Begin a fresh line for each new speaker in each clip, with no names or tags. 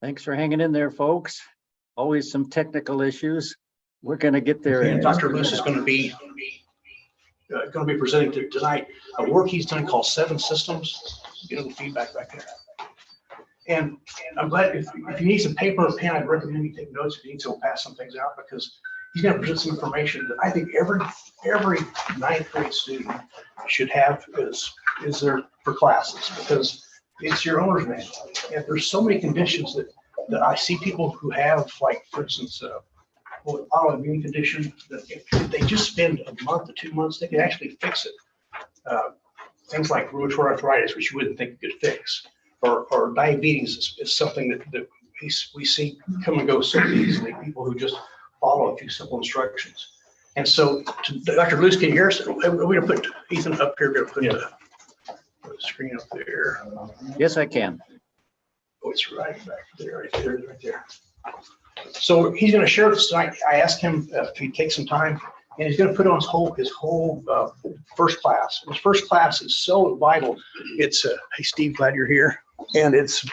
Thanks for hanging in there, folks. Always some technical issues. We're going to get there.
And Dr. Luse is going to be presenting tonight a work he's done called 7 Systems. Get a little feedback back there. And I'm glad if you need some paper or pen, I'd recommend you take notes. If you need to, we'll pass some things out because he's going to present some information that I think every 9th grade student should have is there for classes, because it's your owner's manual. And there's so many conditions that I see people who have, like, for instance, autoimmune condition, that if they just spend a month to 2 months, they can actually fix it. Things like rheumatoid arthritis, which you wouldn't think you could fix, or diabetes is something that we see come and go so easily. People who just follow a few simple instructions. And so, Dr. Luse, can you hear us? We're going to put Ethan up here. We're going to put the screen up there.
Yes, I can.
Oh, it's right back there, right there. So he's going to share with us tonight. I asked him if he'd take some time, and he's going to put on his whole first class. His first class is so vital. It's hey Steve, glad you're here. And it's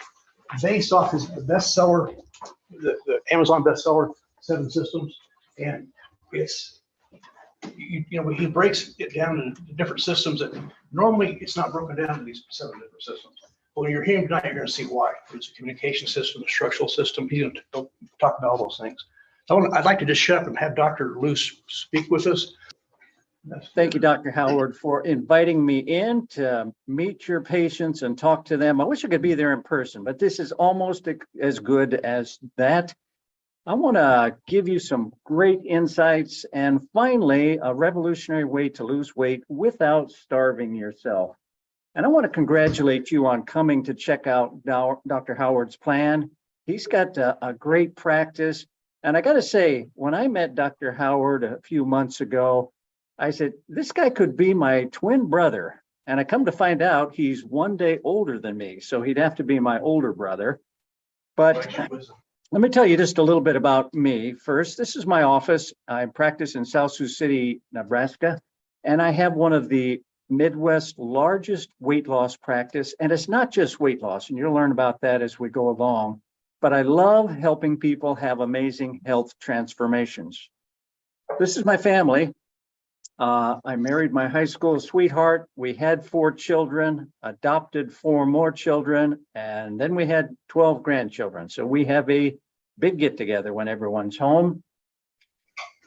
based off the bestseller, the Amazon bestseller 7 Systems, and it's he breaks it down into different systems that normally it's not broken down into these 7 different systems. But when you're here tonight, you're going to see why. There's a communication system, a structural system. He's going to talk about all those things. I'd like to just shut up and have Dr. Luse speak with us.
Thank you, Dr. Howard, for inviting me in to meet your patients and talk to them. I wish I could be there in person, but this is almost as good as that. I want to give you some great insights and finally a revolutionary way to lose weight without starving yourself. And I want to congratulate you on coming to check out Dr. Howard's plan. He's got a great practice. And I got to say, when I met Dr. Howard a few months ago, I said, this guy could be my twin brother. And I come to find out he's 1 day older than me. So he'd have to be my older brother. But let me tell you just a little bit about me. First, this is my office. I practice in South Sioux City, Nebraska. And I have one of the Midwest's largest weight loss practice. And it's not just weight loss. And you'll learn about that as we go along. But I love helping people have amazing health transformations. This is my family. I married my high school sweetheart. We had 4 children, adopted 4 more children, and then we had 12 grandchildren. So we have a big get together when everyone's home.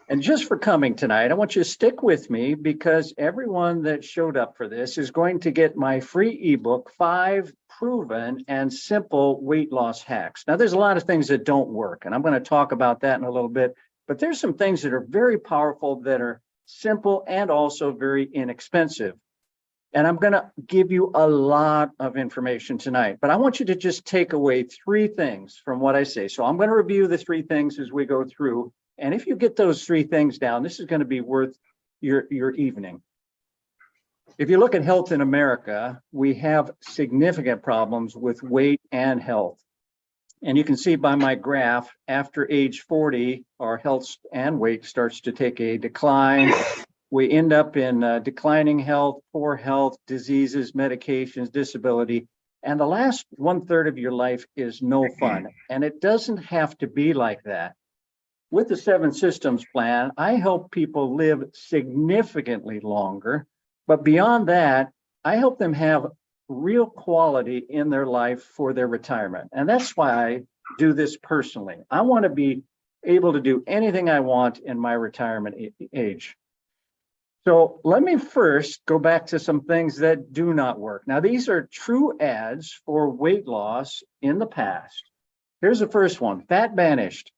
And just for coming tonight, I want you to stick with me because everyone that showed up for this is going to get my free ebook, 5 proven and simple weight loss hacks. Now, there's a lot of things that don't work, and I'm going to talk about that in a little bit, but there's some things that are very powerful that are simple and also very inexpensive. And I'm going to give you a lot of information tonight, but I want you to just take away 3 things from what I say. So I'm going to review the 3 things as we go through. And if you get those 3 things down, this is going to be worth your evening. If you look at health in America, we have significant problems with weight and health. And you can see by my graph, after age 40, our health and weight starts to take a decline. We end up in declining health, poor health, diseases, medications, disability. And the last 1/3 of your life is no fun. And it doesn't have to be like that. With the 7 Systems plan, I help people live significantly longer. But beyond that, I help them have real quality in their life for their retirement. And that's why I do this personally. I want to be able to do anything I want in my retirement age. So let me first go back to some things that do not work. Now, these are true ads for weight loss in the past. Here's the first one, Fat Banished.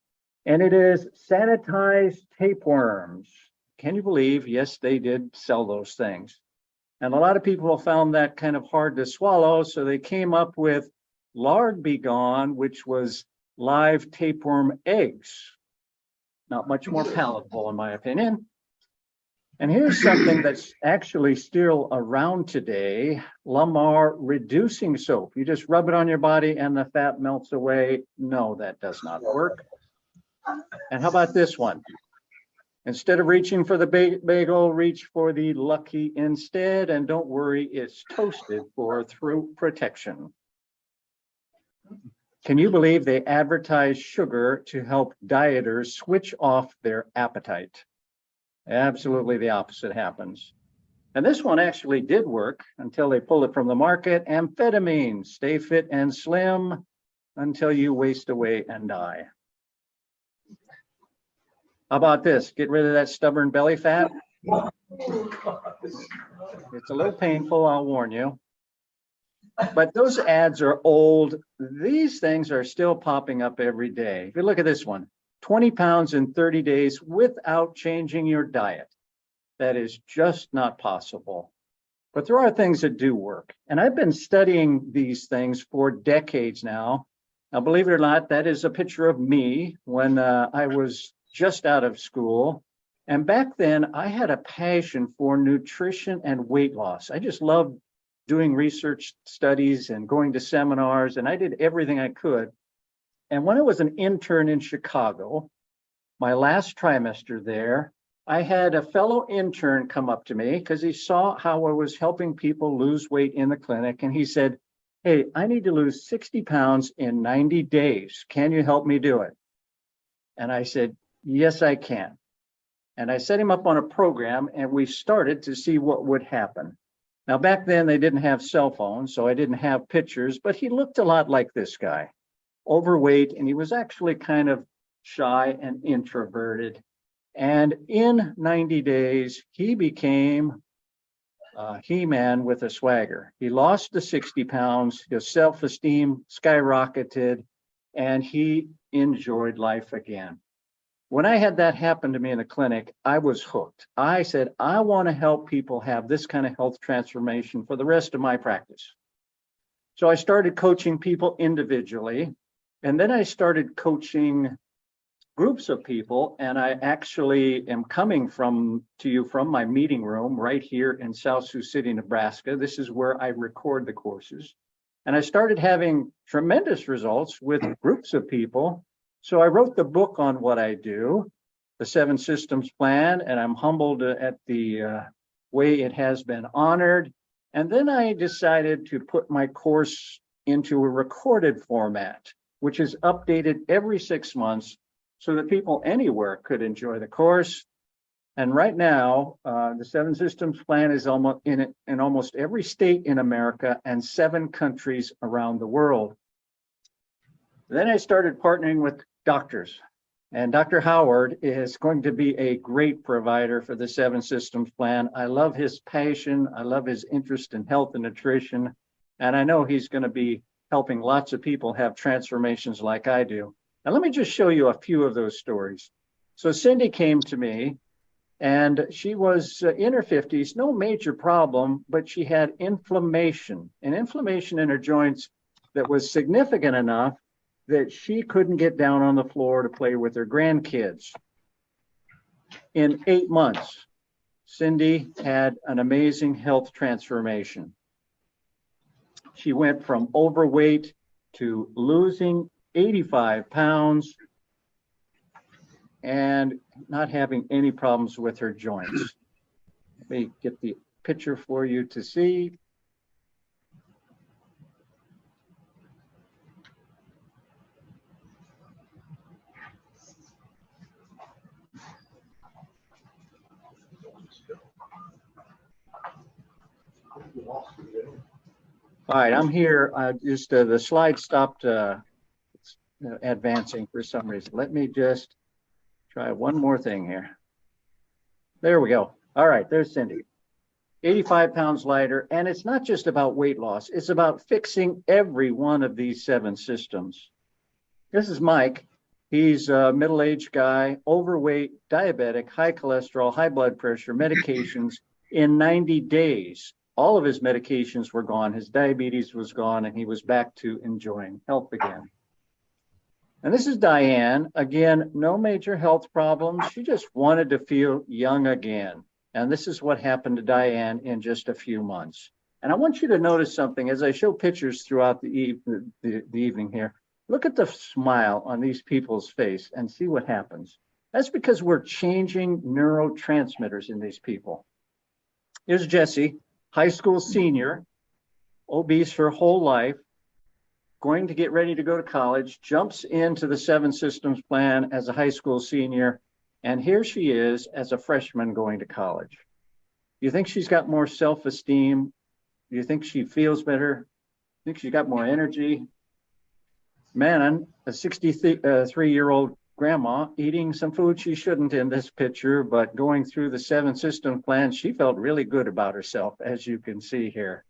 And it is sanitized tapeworms. Can you believe? Yes, they did sell those things. And a lot of people found that kind of hard to swallow. So they came up with Lard Be Gone, which was live tapeworm eggs. Not much more palatable, in my opinion. And here's something that's actually still around today, Lamar Reducing Soap. You just rub it on your body and the fat melts away. No, that does not work. And how about this one? Instead of reaching for the bagel, reach for the Lucky instead. And don't worry, it's toasted for throat protection. Can you believe they advertise sugar to help dieters switch off their appetite? Absolutely the opposite happens. And this one actually did work until they pulled it from the market. Amphetamine, stay fit and slim until you waste away and die. How about this? Get rid of that stubborn belly fat. It's a little painful, I'll warn you. But those ads are old. These things are still popping up every day. If you look at this one, 20 pounds in 30 days without changing your diet. That is just not possible. But there are things that do work. And I've been studying these things for decades now. Now, believe it or not, that is a picture of me when I was just out of school. And back then, I had a passion for nutrition and weight loss. I just loved doing research studies and going to seminars, and I did everything I could. And when I was an intern in Chicago, my last trimester there, I had a fellow intern come up to me because he saw how I was helping people lose weight in the clinic. And he said, "Hey, I need to lose 60 pounds in 90 days. Can you help me do it?" And I said, "Yes, I can." And I set him up on a program, and we started to see what would happen. Now, back then, they didn't have cell phones, so I didn't have pictures, but he looked a lot like this guy, overweight, and he was actually kind of shy and introverted. And in 90 days, he became a He-Man with a swagger. He lost the 60 pounds, his self-esteem skyrocketed, and he enjoyed life again. When I had that happen to me in the clinic, I was hooked. I said, I want to help people have this kind of health transformation for the rest of my practice. So I started coaching people individually, and then I started coaching groups of people, and I actually am coming to you from my meeting room right here in South Sioux City, Nebraska. This is where I record the courses. And I started having tremendous results with groups of people. So I wrote the book on what I do, the 7 Systems Plan, and I'm humbled at the way it has been honored. And then I decided to put my course into a recorded format, which is updated every 6 months so that people anywhere could enjoy the course. And right now, the 7 Systems Plan is almost in almost every state in America and 7 countries around the world. Then I started partnering with doctors, and Dr. Howard is going to be a great provider for the 7 Systems Plan. I love his passion. I love his interest in health and nutrition. And I know he's going to be helping lots of people have transformations like I do. Now, let me just show you a few of those stories. So Cindy came to me, and she was in her 50s, no major problem, but she had inflammation, an inflammation in her joints that was significant enough that she couldn't get down on the floor to play with her grandkids. In 8 months, Cindy had an amazing health transformation. She went from overweight to losing 85 pounds and not having any problems with her joints. Let me get the picture for you to see. All right, I'm here. Just the slide stopped advancing for some reason. Let me just try one more thing here. There we go. All right, there's Cindy. 85 pounds lighter. And it's not just about weight loss. It's about fixing every one of these 7 systems. This is Mike. He's a middle-aged guy, overweight, diabetic, high cholesterol, high blood pressure, medications. In 90 days, all of his medications were gone. His diabetes was gone, and he was back to enjoying health again. And this is Diane. Again, no major health problems. She just wanted to feel young again. And this is what happened to Diane in just a few months. And I want you to notice something as I show pictures throughout the evening here. Look at the smile on these people's face and see what happens. That's because we're changing neurotransmitters in these people. Here's Jessie, high school senior, obese her whole life. going to get ready to go to college, jumps into the 7 systems plan as a high school senior, and here she is as a freshman going to college. You think she's got more self-esteem? Do you think she feels better? Think she's got more energy? Man, a 63-year-old grandma eating some food she shouldn't in this picture, but going through the 7 system plan, she felt really good about herself, as you can see here.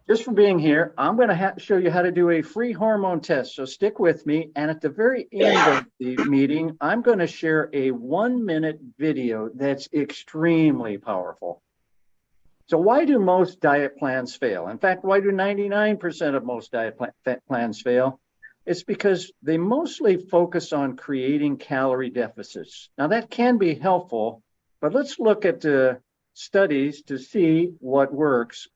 Just for being here, I'm going to show you how to do a free hormone test. So stick with me. And at the very end of the meeting, I'm going to share a 1-minute video that's extremely powerful. So why do most diet plans fail? In fact, why do 99% of most diet plans fail? It's because they mostly focus on creating calorie deficits. Now that can be helpful, but let's look at the studies to see what works.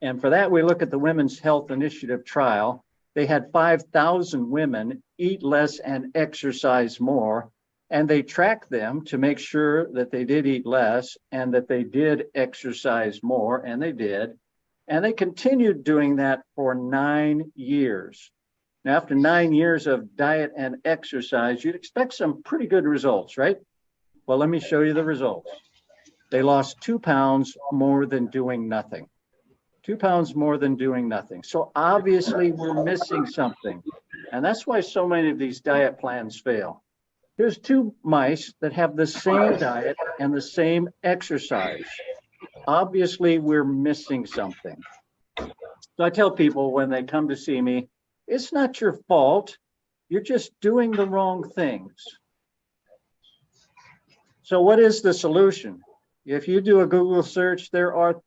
And for that, we look at the Women's Health Initiative trial. They had 5,000 women eat less and exercise more, and they tracked them to make sure that they did eat less and that they did exercise more, and they did. And they continued doing that for 9 years. Now, after 9 years of diet and exercise, you'd expect some pretty good results, right? Well, let me show you the results. They lost 2 pounds more than doing nothing. 2 pounds more than doing nothing. So obviously we're missing something. And that's why so many of these diet plans fail. Here's 2 mice that have the same diet and the same exercise. Obviously we're missing something. So I tell people when they come to see me, it's not your fault. You're just doing the wrong things. So what is the solution? If you do a Google search, there are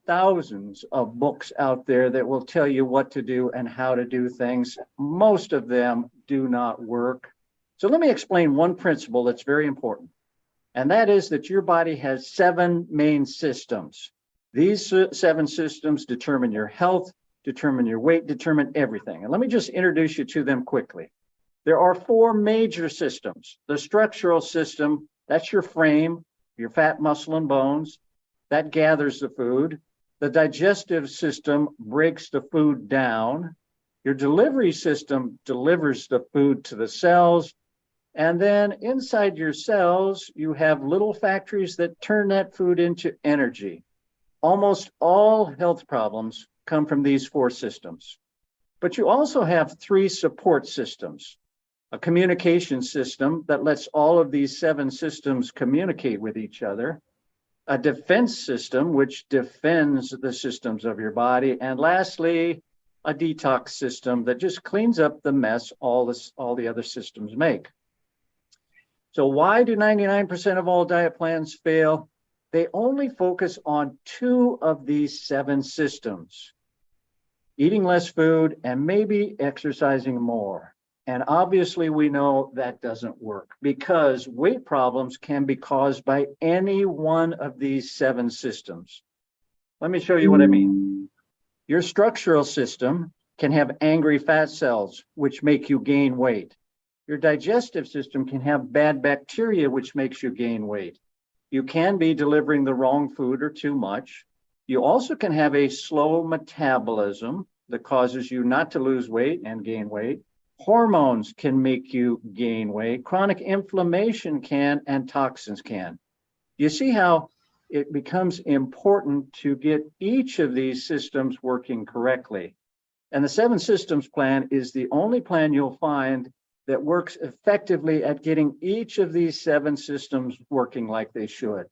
thousands of books out there that will tell you what to do and how to do things. Most of them do not work. So let me explain one principle that's very important. And that is that your body has 7 main systems. These 7 systems determine your health, determine your weight, determine everything. And let me just introduce you to them quickly. There are 4 major systems. The structural system, that's your frame, your fat, muscle, and bones. That gathers the food. The digestive system breaks the food down. Your delivery system delivers the food to the cells. And then inside your cells, you have little factories that turn that food into energy. Almost all health problems come from these 4 systems. But you also have 3 support systems. A communication system that lets all of these 7 systems communicate with each other. A defense system, which defends the systems of your body. And lastly, a detox system that just cleans up the mess all the other systems make. So why do 99% of all diet plans fail? They only focus on 2 of these 7 systems. Eating less food and maybe exercising more. And obviously we know that doesn't work because weight problems can be caused by any one of these 7 systems. Let me show you what I mean. Your structural system can have angry fat cells, which make you gain weight. Your digestive system can have bad bacteria, which makes you gain weight. You can be delivering the wrong food or too much. You also can have a slow metabolism that causes you not to lose weight and gain weight. Hormones can make you gain weight. Chronic inflammation can, and toxins can. You see how it becomes important to get each of these systems working correctly. And the 7 systems plan is the only plan you'll find that works effectively at getting each of these 7 systems working like they should.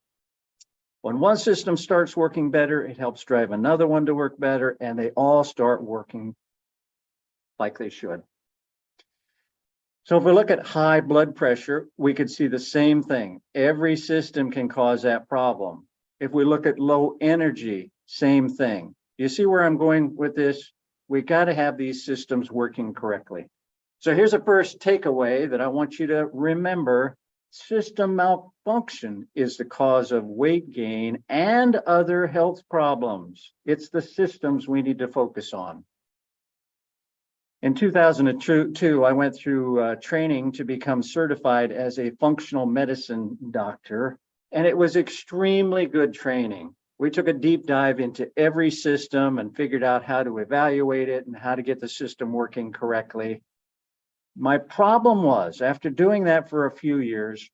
When one system starts working better, it helps drive another one to work better, and they all start working like they should. So if we look at high blood pressure, we could see the same thing. Every system can cause that problem. If we look at low energy, same thing. You see where I'm going with this? We got to have these systems working correctly. So here's a first takeaway that I want you to remember. System malfunction is the cause of weight gain and other health problems. It's the systems we need to focus on. In 2002, I went through training to become certified as a functional medicine doctor, and it was extremely good training. We took a deep dive into every system and figured out how to evaluate it and how to get the system working correctly. My problem was, after doing that for a few years,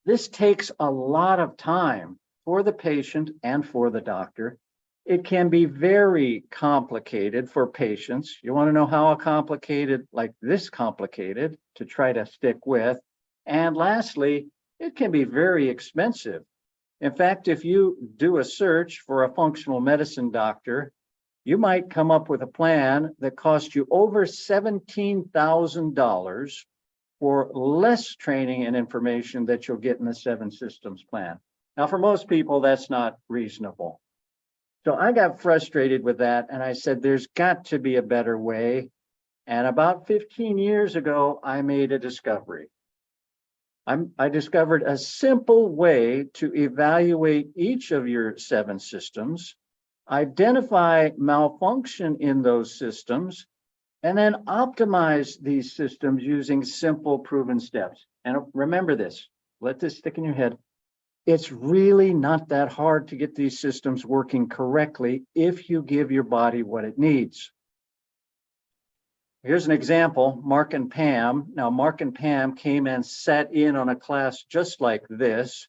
this takes a lot of time for the patient and for the doctor. It can be very complicated for patients. You want to know how complicated, like this complicated, to try to stick with. And lastly, it can be very expensive. In fact, if you do a search for a functional medicine doctor, you might come up with a plan that costs you over $17,000 for less training and information that you'll get in the 7 systems plan. Now, for most people, that's not reasonable. So I got frustrated with that, and I said, there's got to be a better way. And about 15 years ago, I made a discovery. I discovered a simple way to evaluate each of your 7 systems, identify malfunction in those systems, and then optimize these systems using simple proven steps. And remember this, let this stick in your head. It's really not that hard to get these systems working correctly if you give your body what it needs. Here's an example, Mark and Pam. Now, Mark and Pam came and sat in on a class just like this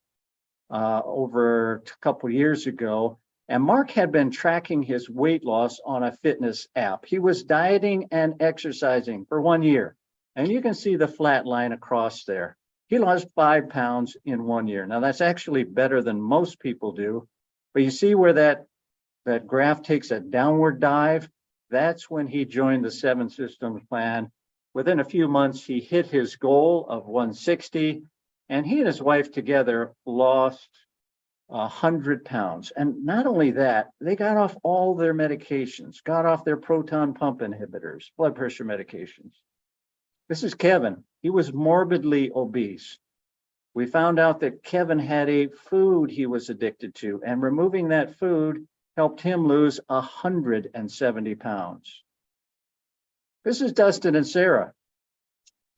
over a couple years ago. And Mark had been tracking his weight loss on a fitness app. He was dieting and exercising for 1 year. And you can see the flat line across there. He lost 5 pounds in 1 year. Now, that's actually better than most people do. But you see where that graph takes a downward dive? That's when he joined the 7 systems plan. Within a few months, he hit his goal of 160, and he and his wife together lost 100 pounds. And not only that, they got off all their medications, got off their proton pump inhibitors, blood pressure medications. This is Kevin. He was morbidly obese. We found out that Kevin had a food he was addicted to, and removing that food helped him lose 170 pounds. This is Dustin and Sarah.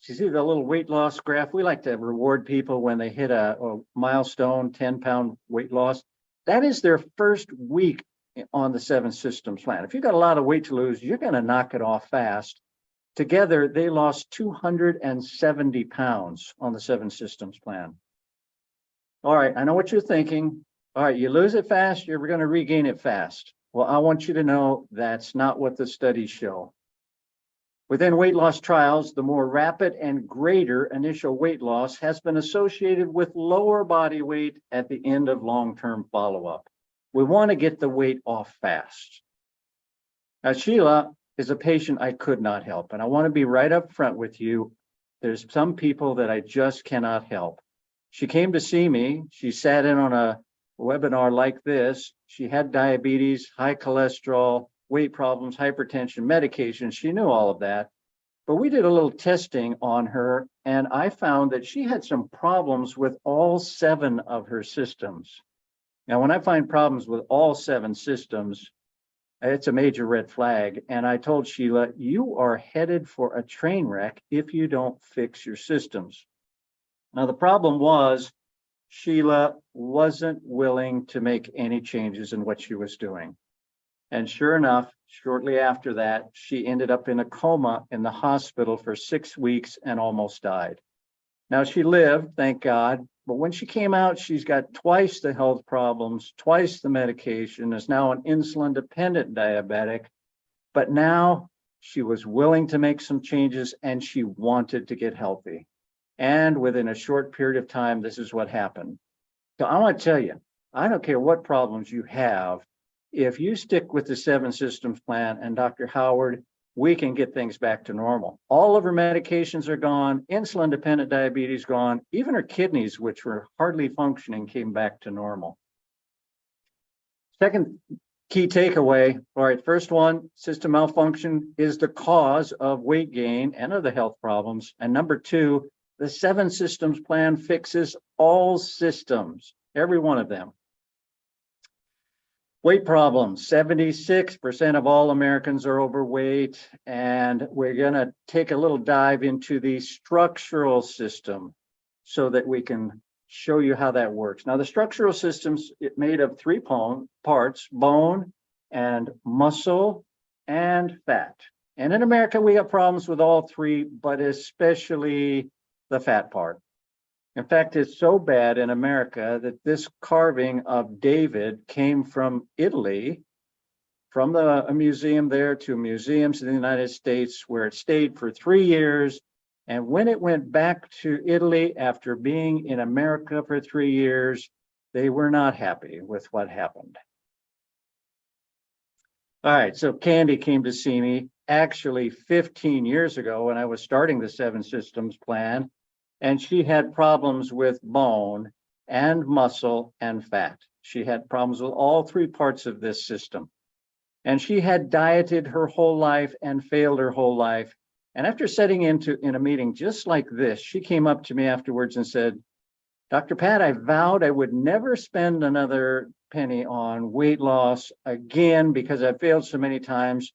You see the little weight loss graph? We like to reward people when they hit a milestone, 10-pound weight loss. That is their first week on the 7 systems plan. If you've got a lot of weight to lose, you're going to knock it off fast. Together, they lost 270 pounds on the 7 systems plan. All right, I know what you're thinking. All right, you lose it fast, you're going to regain it fast. Well, I want you to know that's not what the studies show. Within weight loss trials, the more rapid and greater initial weight loss has been associated with lower body weight at the end of long-term follow-up. We want to get the weight off fast. Now, Sheila is a patient I could not help, and I want to be right up front with you. There's some people that I just cannot help. She came to see me. She sat in on a webinar like this. She had diabetes, high cholesterol, weight problems, hypertension, medication. She knew all of that. But we did a little testing on her, and I found that she had some problems with all 7 of her systems. Now, when I find problems with all 7 systems, it's a major red flag. And I told Sheila, you are headed for a train wreck if you don't fix your systems. Now, the problem was Sheila wasn't willing to make any changes in what she was doing. And sure enough, shortly after that, she ended up in a coma in the hospital for 6 weeks and almost died. Now, she lived, thank God, but when she came out, she's got twice the health problems, twice the medication, is now an insulin-dependent diabetic. But now she was willing to make some changes and she wanted to get healthy. And within a short period of time, this is what happened. So I want to tell you, I don't care what problems you have, if you stick with the 7 systems plan and Dr. Howard, we can get things back to normal. All of her medications are gone, insulin-dependent diabetes gone, even her kidneys, which were hardly functioning, came back to normal. Second key takeaway, all right, first one, system malfunction is the cause of weight gain and other health problems. And number 2, the 7 systems plan fixes all systems, every one of them. Weight problems, 76% of all Americans are overweight, and we're going to take a little dive into the structural system so that we can show you how that works. Now, the structural system's made of three parts: bone and muscle and fat. And in America, we have problems with all three, but especially the fat part. In fact, it's so bad in America that this carving of David came from Italy, from a museum there to museums in the United States, where it stayed for 3 years. And when it went back to Italy after being in America for 3 years, they were not happy with what happened. All right, so Candy came to see me actually 15 years ago when I was starting the 7 Systems plan, and she had problems with bone and muscle and fat. She had problems with all 3 parts of this system. And she had dieted her whole life and failed her whole life. And after sitting in a meeting just like this, she came up to me afterwards and said, "Dr. Pat, I vowed I would never spend another penny on weight loss again because I failed so many times,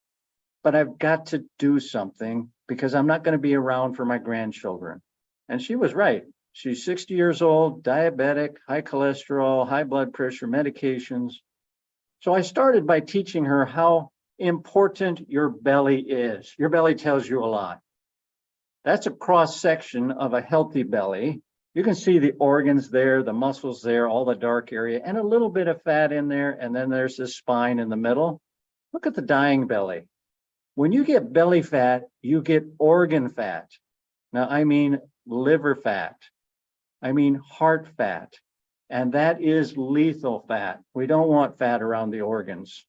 but I've got to do something because I'm not going to be around for my grandchildren." And she was right. She's 60 years old, diabetic, high cholesterol, high blood pressure, medications. So I started by teaching her how important your belly is. Your belly tells you a lot. That's a cross section of a healthy belly. You can see the organs there, the muscles there, all the dark area, and a little bit of fat in there. And then there's this spine in the middle. Look at the dying belly. When you get belly fat, you get organ fat. Now, I mean liver fat. I mean heart fat. And that is lethal fat. We don't want fat around the organs.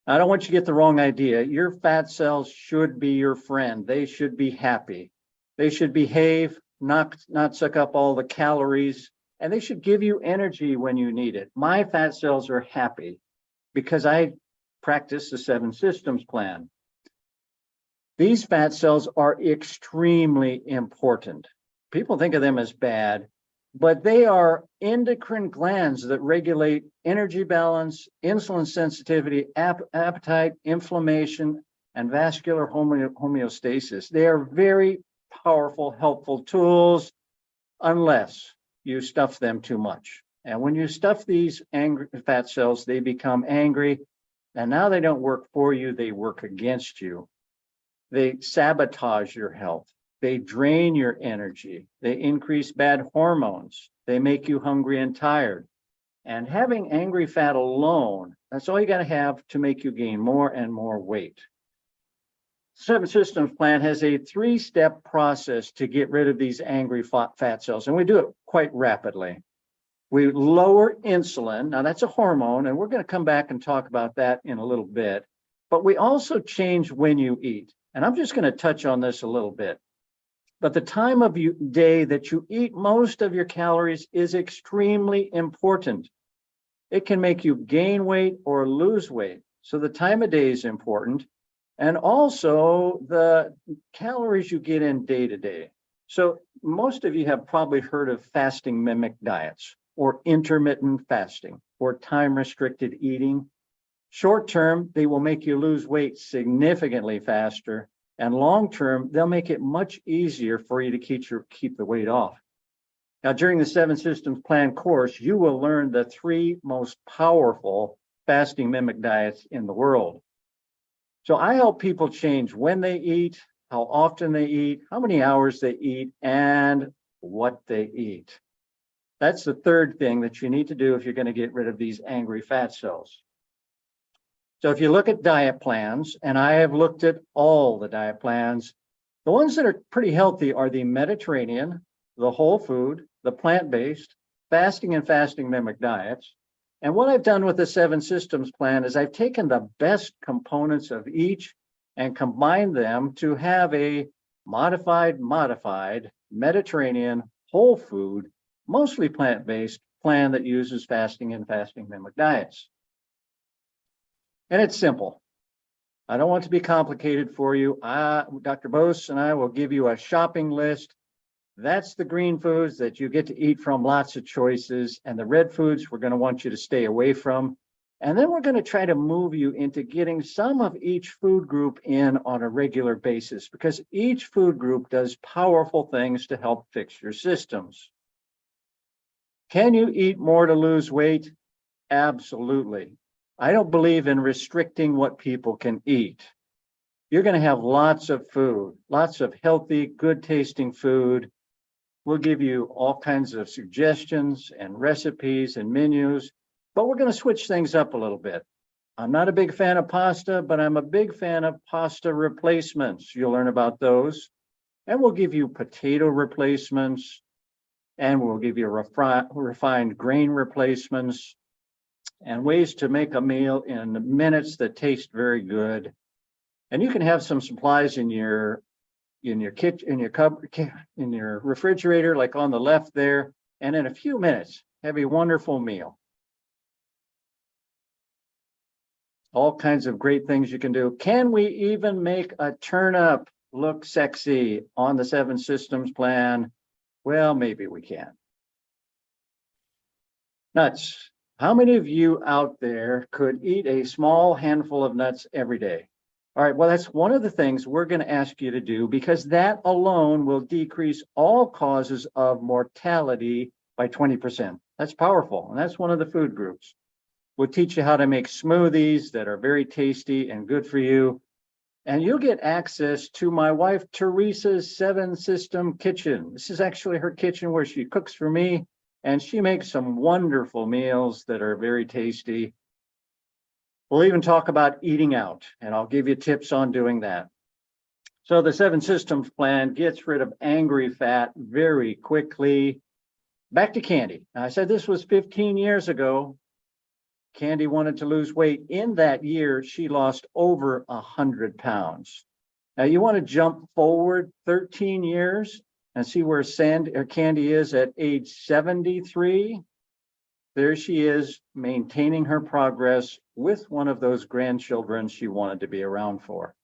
I don't want you to get the wrong idea. Your fat cells should be your friend. They should be happy. They should behave, not suck up all the calories, and they should give you energy when you need it. My fat cells are happy because I practice the 7 Systems plan. These fat cells are extremely important. People think of them as bad, but they are endocrine glands that regulate energy balance, insulin sensitivity, appetite, inflammation, and vascular homeostasis. They are very powerful, helpful tools, unless you stuff them too much. And when you stuff these angry fat cells, they become angry, and now they don't work for you, they work against you. They sabotage your health. They drain your energy. They increase bad hormones. They make you hungry and tired. And having angry fat alone, that's all you got to have to make you gain more and more weight. 7 Systems plan has a 3-step process to get rid of these angry fat cells, and we do it quite rapidly. We lower insulin. Now, that's a hormone, and we're going to come back and talk about that in a little bit. But we also change when you eat. And I'm just going to touch on this a little bit. But the time of day that you eat most of your calories is extremely important. It can make you gain weight or lose weight. So the time of day is important. And also the calories you get in day to day. So most of you have probably heard of fasting mimic diets or intermittent fasting or time restricted eating. Short term, they will make you lose weight significantly faster. And long term, they'll make it much easier for you to keep the weight off. Now, during the 7 Systems plan course, you will learn the 3 most powerful fasting mimic diets in the world. So I help people change when they eat, how often they eat, how many hours they eat, and what they eat. That's the 3rd thing that you need to do if you're going to get rid of these angry fat cells. So if you look at diet plans, and I have looked at all the diet plans, the ones that are pretty healthy are the Mediterranean, the whole food, the plant-based, fasting and fasting mimic diets. And what I've done with the 7 Systems plan is I've taken the best components of each and combined them to have a modified Mediterranean, whole food, mostly plant-based plan that uses fasting and fasting mimic diets. And it's simple. I don't want to be complicated for you. Dr. Bose and I will give you a shopping list. That's the green foods that you get to eat from, lots of choices. And the red foods we're going to want you to stay away from. And then we're going to try to move you into getting some of each food group in on a regular basis, because each food group does powerful things to help fix your systems. Can you eat more to lose weight? Absolutely. I don't believe in restricting what people can eat. You're going to have lots of food, lots of healthy, good tasting food. We'll give you all kinds of suggestions and recipes and menus, but we're going to switch things up a little bit. I'm not a big fan of pasta, but I'm a big fan of pasta replacements. You'll learn about those. And we'll give you potato replacements, and we'll give you refined grain replacements and ways to make a meal in minutes that taste very good. And you can have some supplies in your kitchen, in your refrigerator, like on the left there, and in a few minutes, have a wonderful meal. All kinds of great things you can do. Can we even make a turnip look sexy on the 7 systems plan? Well, maybe we can. Nuts. How many of you out there could eat a small handful of nuts every day? All right, well, that's one of the things we're going to ask you to do, because that alone will decrease all causes of mortality by 20%. That's powerful, and that's one of the food groups. We'll teach you how to make smoothies that are very tasty and good for you. And you'll get access to my wife Teresa's 7-system kitchen. This is actually her kitchen where she cooks for me, and she makes some wonderful meals that are very tasty. We'll even talk about eating out, and I'll give you tips on doing that. So the 7 systems plan gets rid of angry fat very quickly. Back to Candy. Now, I said this was 15 years ago. Candy wanted to lose weight. In that year, she lost over 100 pounds. Now, you want to jump forward 13 years and see where Candy is at age 73. There she is, maintaining her progress with one of those grandchildren she wanted to be around for.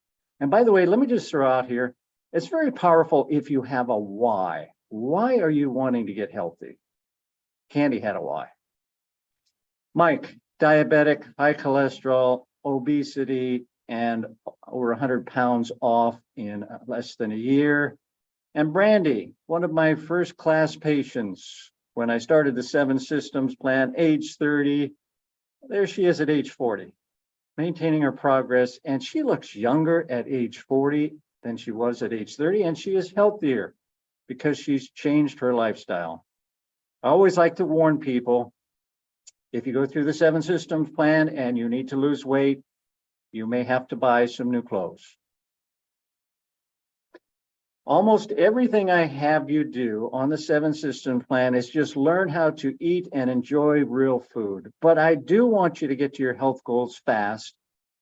And by the way, let me just throw out here, it's very powerful if you have a why. Why are you wanting to get healthy? Candy had a why. Mike, diabetic, high cholesterol, obesity, and over 100 pounds off in less than a year. And Brandy, one of my first class patients when I started the 7 systems plan, age 30. There she is at age 40, maintaining her progress. And she looks younger at age 40 than she was at age 30. And she is healthier because she's changed her lifestyle. I always like to warn people, if you go through the 7 systems plan and you need to lose weight, you may have to buy some new clothes. Almost everything I have you do on the 7 system plan is just learn how to eat and enjoy real food. But I do want you to get to your health goals fast.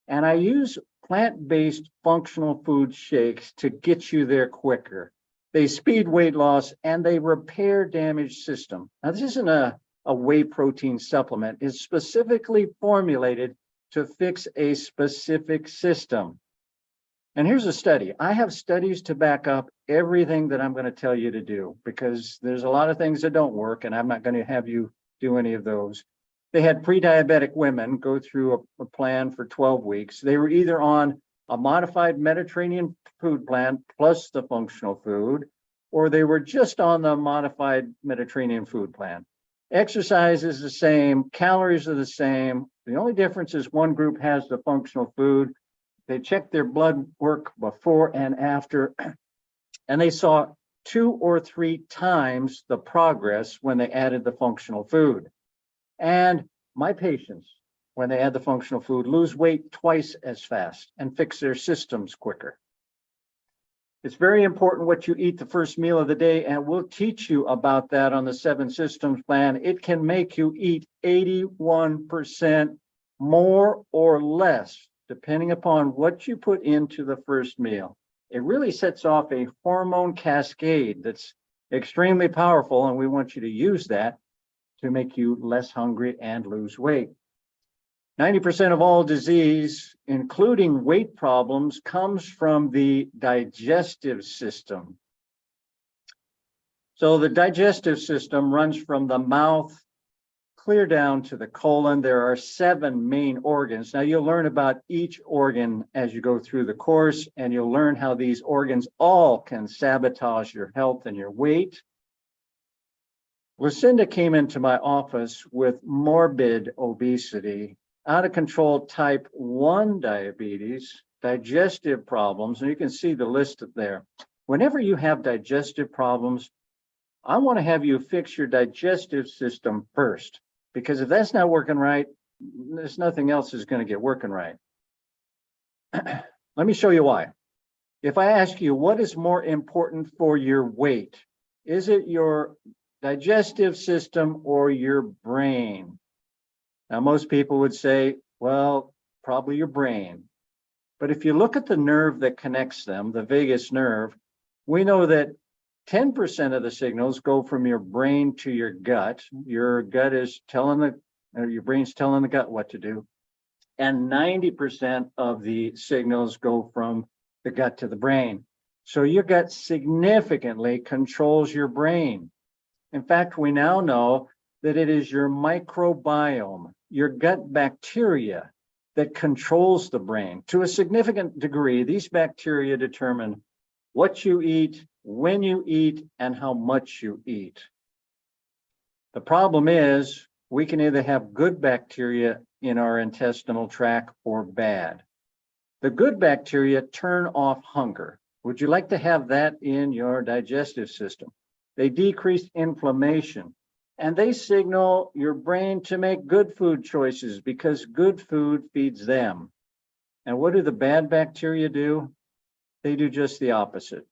And I use plant-based functional food shakes to get you there quicker. They speed weight loss and they repair damaged system. Now, this isn't a whey protein supplement. It's specifically formulated to fix a specific system. And here's a study. I have studies to back up everything that I'm going to tell you to do, because there's a lot of things that don't work, and I'm not going to have you do any of those. They had pre-diabetic women go through a plan for 12 weeks. They were either on a modified Mediterranean food plan plus the functional food, or they were just on the modified Mediterranean food plan. Exercise is the same, calories are the same. The only difference is one group has the functional food. They checked their blood work before and after, and they saw 2 or 3 times the progress when they added the functional food. And my patients, when they add the functional food, lose weight twice as fast and fix their systems quicker. It's very important what you eat the first meal of the day, and we'll teach you about that on the 7 systems plan. It can make you eat 81% more or less, depending upon what you put into the first meal. It really sets off a hormone cascade that's extremely powerful, and we want you to use that to make you less hungry and lose weight. 90% of all disease, including weight problems, comes from the digestive system. So the digestive system runs from the mouth clear down to the colon. There are 7 main organs. Now, you'll learn about each organ as you go through the course, and you'll learn how these organs all can sabotage your health and your weight. Lucinda came into my office with morbid obesity, out of control type 1 diabetes, digestive problems, and you can see the list there. Whenever you have digestive problems, I want to have you fix your digestive system first, because if that's not working right, there's nothing else is going to get working right. Let me show you why. If I ask you, what is more important for your weight? Is it your digestive system or your brain? Now, most people would say, well, probably your brain. But if you look at the nerve that connects them, the vagus nerve, we know that 10% of the signals go from your brain to your gut. Your gut is your brain's telling the gut what to do. And 90% of the signals go from the gut to the brain. So your gut significantly controls your brain. In fact, we now know that it is your microbiome, your gut bacteria, that controls the brain. To a significant degree, these bacteria determine what you eat, when you eat, and how much you eat. The problem is, we can either have good bacteria in our intestinal tract or bad. The good bacteria turn off hunger. Would you like to have that in your digestive system? They decrease inflammation, and they signal your brain to make good food choices because good food feeds them. And what do the bad bacteria do? They do just the opposite.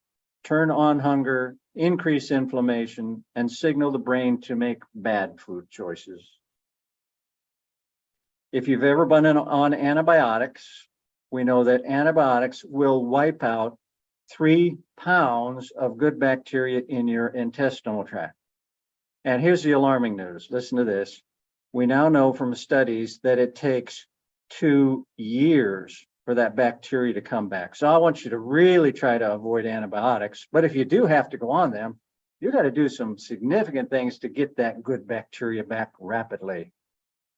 Turn on hunger, increase inflammation, and signal the brain to make bad food choices. If you've ever been on antibiotics, we know that antibiotics will wipe out 3 pounds of good bacteria in your intestinal tract. And here's the alarming news. Listen to this. We now know from studies that it takes 2 years for that bacteria to come back. So I want you to really try to avoid antibiotics. But if you do have to go on them, you got to do some significant things to get that good bacteria back rapidly.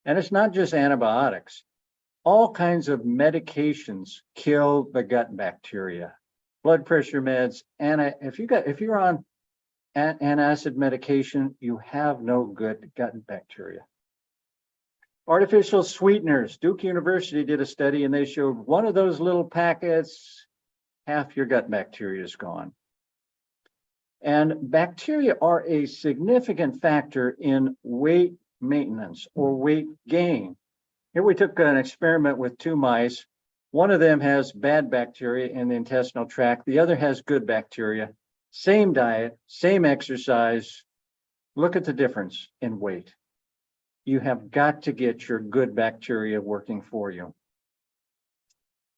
And it's not just antibiotics. All kinds of medications kill the gut bacteria. Blood pressure meds, and if you're on antacid medication, you have no good gut bacteria. Artificial sweeteners. Duke University did a study and they showed one of those little packets, half your gut bacteria is gone. And bacteria are a significant factor in weight maintenance or weight gain. Here we took an experiment with 2 mice. One of them has bad bacteria in the intestinal tract. The other has good bacteria. Same diet, same exercise. Look at the difference in weight. You have got to get your good bacteria working for you.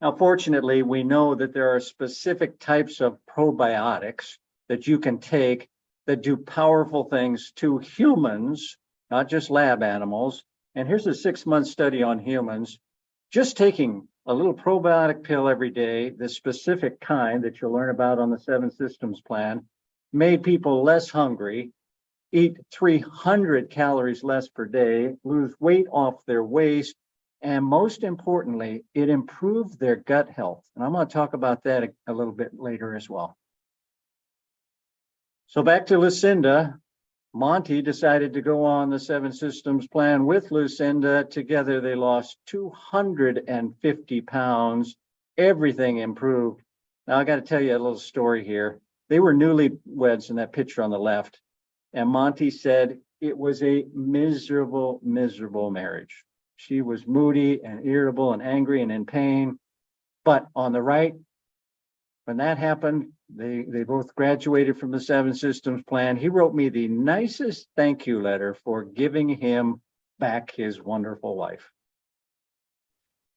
Now, fortunately, we know that there are specific types of probiotics that you can take that do powerful things to humans, not just lab animals. And here's a 6-month study on humans. Just taking a little probiotic pill every day, the specific kind that you'll learn about on the 7 Systems Plan, made people less hungry, eat 300 calories less per day, lose weight off their waist, and most importantly, it improved their gut health. And I'm going to talk about that a little bit later as well. So back to Lucinda. Monty decided to go on the 7 Systems Plan with Lucinda. Together, they lost 250 pounds. Everything improved. Now, I got to tell you a little story here. They were newlyweds in that picture on the left. And Monty said it was a miserable, miserable marriage. She was moody and irritable and angry and in pain. But on the right, when that happened, they both graduated from the 7 Systems Plan. He wrote me the nicest thank you letter for giving him back his wonderful wife.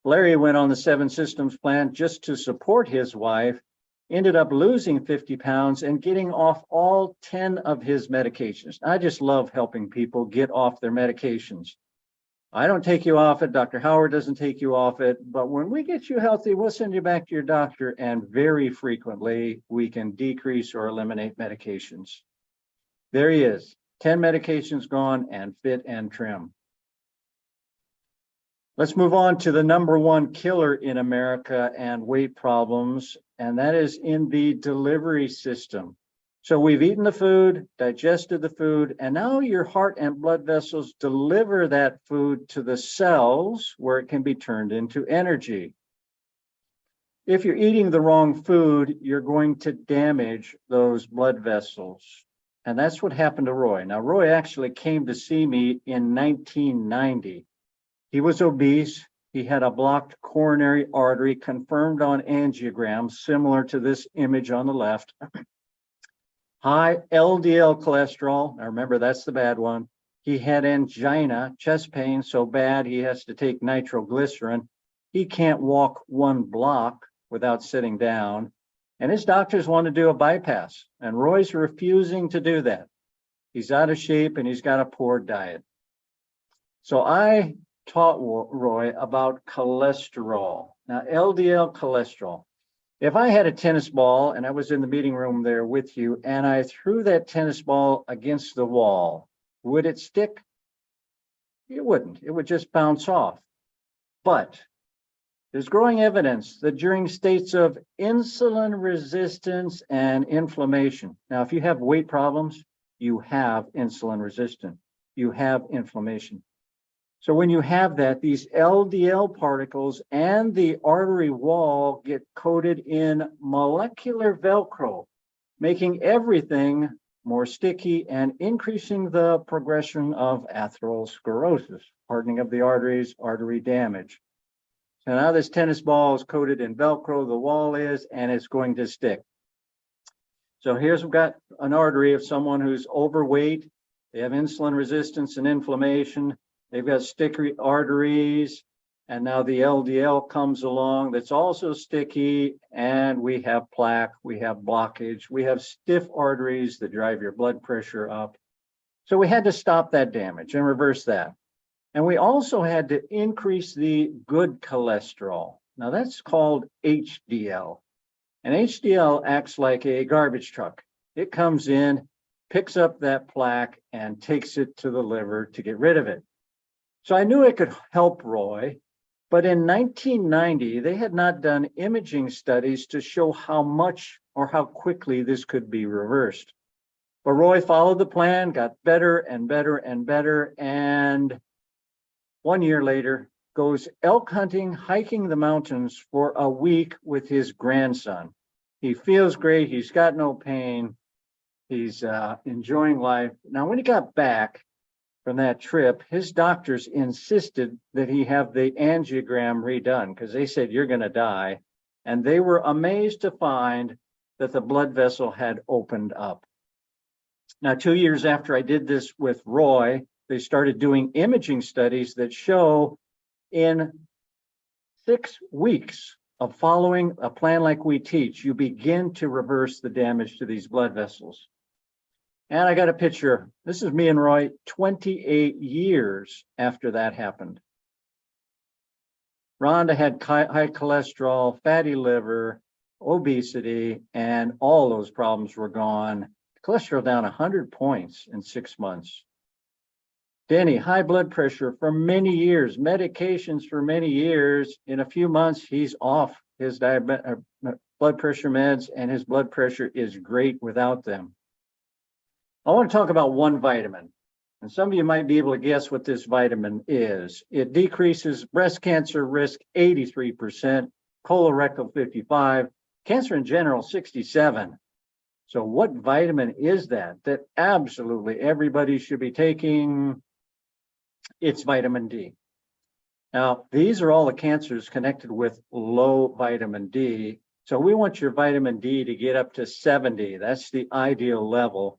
Larry went on the 7 Systems Plan just to support his wife, ended up losing 50 pounds and getting off all 10 of his medications. I just love helping people get off their medications. I don't take you off it. Dr. Howard doesn't take you off it. But when we get you healthy, we'll send you back to your doctor. And very frequently, we can decrease or eliminate medications. There he is. 10 medications gone and fit and trim. Let's move on to the #1 killer in America and weight problems. And that is in the delivery system. So we've eaten the food, digested the food, and now your heart and blood vessels deliver that food to the cells where it can be turned into energy. If you're eating the wrong food, you're going to damage those blood vessels. And that's what happened to Roy. Now, Roy actually came to see me in 1990. He was obese. He had a blocked coronary artery confirmed on angiogram, similar to this image on the left. High LDL cholesterol. Now remember, that's the bad one. He had angina, chest pain so bad he has to take nitroglycerin. He can't walk one block without sitting down. And his doctors want to do a bypass. And Roy's refusing to do that. He's out of shape and he's got a poor diet. So I taught Roy about cholesterol. Now, LDL cholesterol. If I had a tennis ball and I was in the meeting room there with you and I threw that tennis ball against the wall, would it stick? It wouldn't. It would just bounce off. But there's growing evidence that during states of insulin resistance and inflammation. Now, if you have weight problems, you have insulin resistance. You have inflammation. So when you have that, these LDL particles and the artery wall get coated in molecular Velcro, making everything more sticky and increasing the progression of atherosclerosis, hardening of the arteries, artery damage. So now this tennis ball is coated in Velcro, the wall is, and it's going to stick. So here's we've got an artery of someone who's overweight. They have insulin resistance and inflammation. They've got sticky arteries, and now the LDL comes along that's also sticky, and we have plaque, we have blockage, we have stiff arteries that drive your blood pressure up. So we had to stop that damage and reverse that. And we also had to increase the good cholesterol. Now that's called HDL. And HDL acts like a garbage truck. It comes in, picks up that plaque, and takes it to the liver to get rid of it. So I knew it could help Roy, but in 1990, they had not done imaging studies to show how much or how quickly this could be reversed. But Roy followed the plan, got better and better and better, and 1 year later, goes elk hunting, hiking the mountains for a week with his grandson. He feels great, he's got no pain, he's enjoying life. Now, when he got back from that trip, his doctors insisted that he have the angiogram redone because they said, you're going to die. And they were amazed to find that the blood vessel had opened up. Now, 2 years after I did this with Roy, they started doing imaging studies that show in 6 weeks of following a plan like we teach, you begin to reverse the damage to these blood vessels. And I got a picture. This is me and Roy 28 years after that happened. Rhonda had high cholesterol, fatty liver, obesity, and all those problems were gone. Cholesterol down 100 points in 6 months. Denny, high blood pressure for many years, medications for many years. In a few months, he's off his blood pressure meds, and his blood pressure is great without them. I want to talk about one vitamin, and some of you might be able to guess what this vitamin is. It decreases breast cancer risk 83%, colorectal 55%, cancer in general 67%. So what vitamin is that absolutely everybody should be taking? It's vitamin D. Now, these are all the cancers connected with low vitamin D. So we want your vitamin D to get up to 70. That's the ideal level.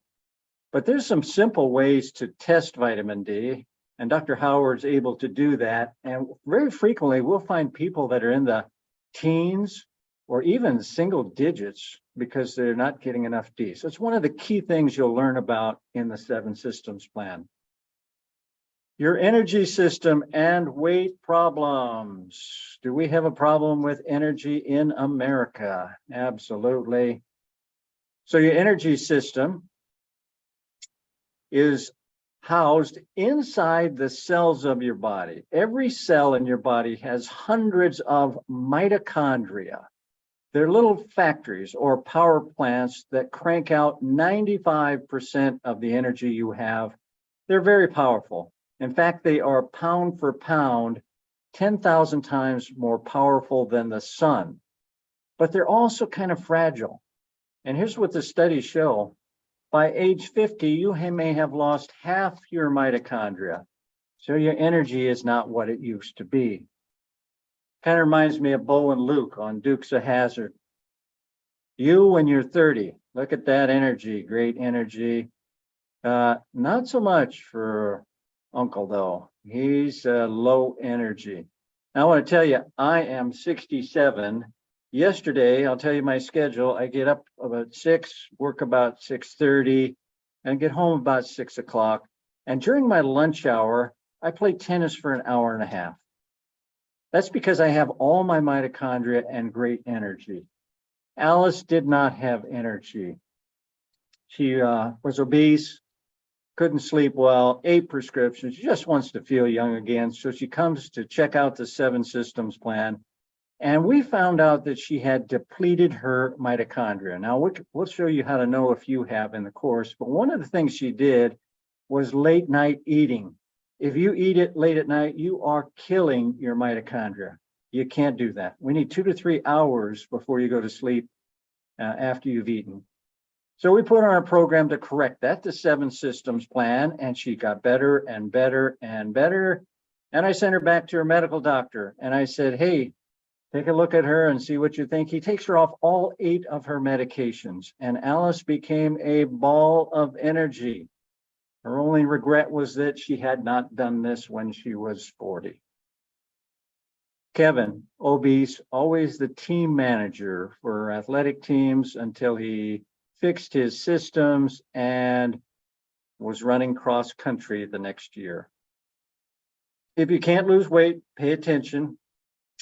But there's some simple ways to test vitamin D, and Dr. Howard's able to do that. And very frequently, we'll find people that are in the teens or even single digits because they're not getting enough D. So it's one of the key things you'll learn about in the 7 Systems Plan. Your energy system and weight problems. Do we have a problem with energy in America? Absolutely. So your energy system is housed inside the cells of your body. Every cell in your body has hundreds of mitochondria. They're little factories or power plants that crank out 95% of the energy you have. They're very powerful. In fact, they are pound for pound 10,000 times more powerful than the sun. But they're also kind of fragile. And here's what the studies show. By age 50, you may have lost half your mitochondria. So your energy is not what it used to be. Kind of reminds me of Bo and Luke on Dukes of Hazzard. You, when you're 30, look at that energy, great energy. Not so much for Uncle, though. He's low energy. Now, I want to tell you, I am 67. Yesterday, I'll tell you my schedule. I get up about 6, work about 6:30, and get home about 6 o'clock. And during my lunch hour, I play tennis for an hour and a half. That's because I have all my mitochondria and great energy. Alice did not have energy. She was obese, couldn't sleep well, 8 prescriptions. She just wants to feel young again. So she comes to check out the 7 systems plan. And we found out that she had depleted her mitochondria. Now, we'll show you how to know if you have in the course. But one of the things she did was late night eating. If you eat it late at night, you are killing your mitochondria. You can't do that. We need 2 to 3 hours before you go to sleep after you've eaten. So we put on a program to correct that, the 7 systems plan, and she got better and better and better. And I sent her back to her medical doctor and I said, hey, take a look at her and see what you think. He takes her off all 8 of her medications, and Alice became a ball of energy. Her only regret was that she had not done this when she was 40. Kevin, obese, always the team manager for athletic teams until he fixed his systems and was running cross country the next year. If you can't lose weight, pay attention.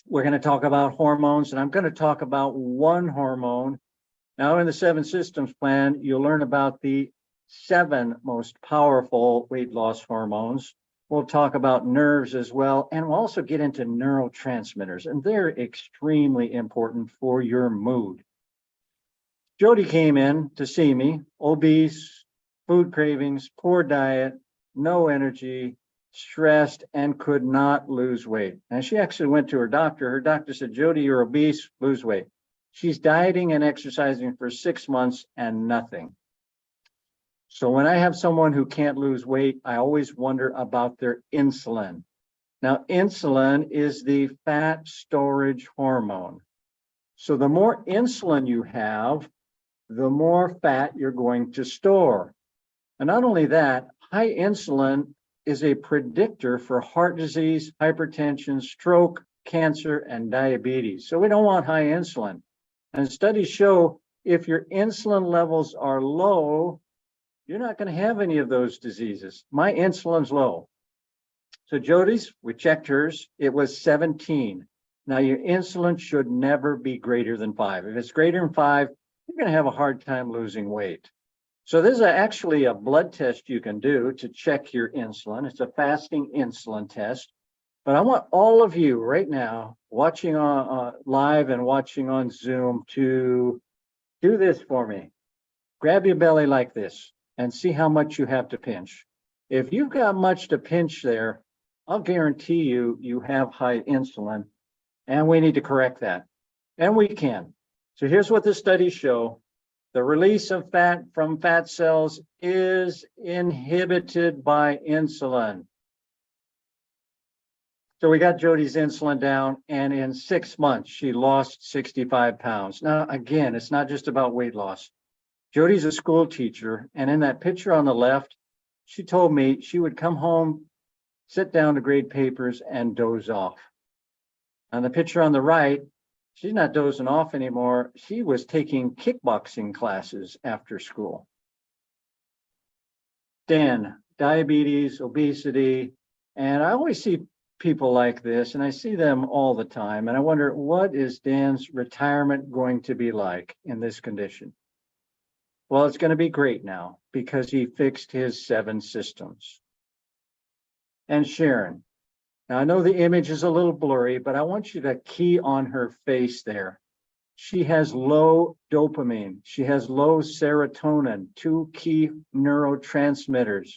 We're going to talk about hormones, and I'm going to talk about one hormone. Now, in the 7 systems plan, you'll learn about the 7 most powerful weight loss hormones. We'll talk about nerves as well, and we'll also get into neurotransmitters, and they're extremely important for your mood. Jody came in to see me, obese, food cravings, poor diet, no energy, stressed, and could not lose weight. And she actually went to her doctor. Her doctor said, Jody, you're obese, lose weight. She's dieting and exercising for 6 months and nothing. So when I have someone who can't lose weight, I always wonder about their insulin. Now, insulin is the fat storage hormone. So the more insulin you have, the more fat you're going to store. And not only that, high insulin is a predictor for heart disease, hypertension, stroke, cancer, and diabetes. So we don't want high insulin. And studies show if your insulin levels are low, you're not going to have any of those diseases. My insulin's low. So Jody's, we checked hers, it was 17. Now your insulin should never be greater than 5. If it's greater than 5, you're going to have a hard time losing weight. So this is actually a blood test you can do to check your insulin. It's a fasting insulin test. But I want all of you right now watching on live and watching on Zoom to do this for me. Grab your belly like this and see how much you have to pinch. If you've got much to pinch there, I'll guarantee you have high insulin, and we need to correct that. And we can. So here's what the studies show. The release of fat from fat cells is inhibited by insulin. So we got Jody's insulin down, and in 6 months, she lost 65 pounds. Now, again, it's not just about weight loss. Jody's a school teacher, and in that picture on the left, she told me she would come home, sit down to grade papers, and doze off. On the picture on the right, she's not dozing off anymore. She was taking kickboxing classes after school. Dan, diabetes, obesity, and I always see people like this, and I see them all the time, and I wonder, what is Dan's retirement going to be like in this condition? Well, it's going to be great now because he fixed his 7 systems. And Sharon, now I know the image is a little blurry, but I want you to key on her face there. She has low dopamine. She has low serotonin, two key neurotransmitters.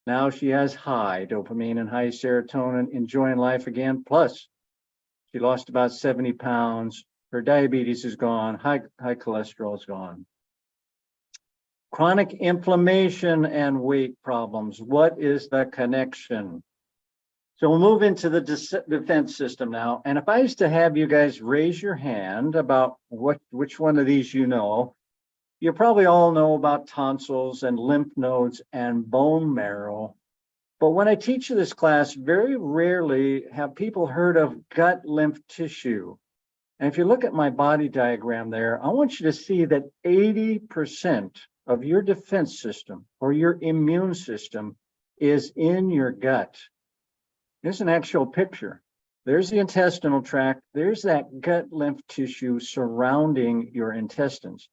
Now she has high dopamine and high serotonin, enjoying life again. Plus, she lost about 70 pounds. Her diabetes is gone. High cholesterol is gone. Chronic inflammation and weight problems. What is the connection? So we'll move into the defense system now. And if I used to have you guys raise your hand about which one of these you know, you probably all know about tonsils and lymph nodes and bone marrow. But when I teach this class, very rarely have people heard of gut lymph tissue. And if you look at my body diagram there, I want you to see that 80% of your defense system or your immune system is in your gut. Here's an actual picture. There's the intestinal tract. There's that gut lymph tissue surrounding your intestines.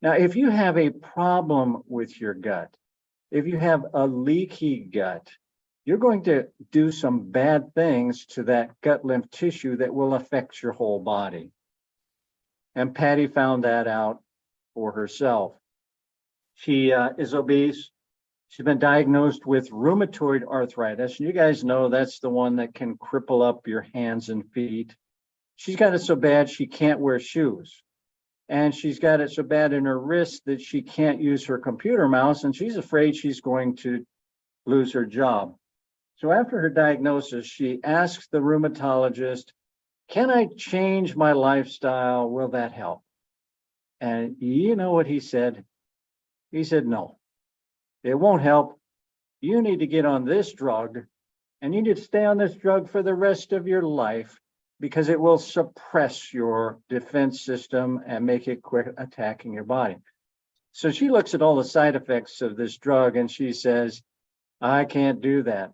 Now, if you have a problem with your gut, if you have a leaky gut, you're going to do some bad things to that gut lymph tissue that will affect your whole body. And Patty found that out for herself. She is obese. She's been diagnosed with rheumatoid arthritis. You guys know that's the one that can cripple up your hands and feet. She's got it so bad she can't wear shoes. And she's got it so bad in her wrist that she can't use her computer mouse, and she's afraid she's going to lose her job. So after her diagnosis, she asks the rheumatologist, can I change my lifestyle? Will that help? And you know what he said? He said, no, it won't help. You need to get on this drug, and you need to stay on this drug for the rest of your life because it will suppress your defense system and make it quit attacking your body. So she looks at all the side effects of this drug and she says, I can't do that.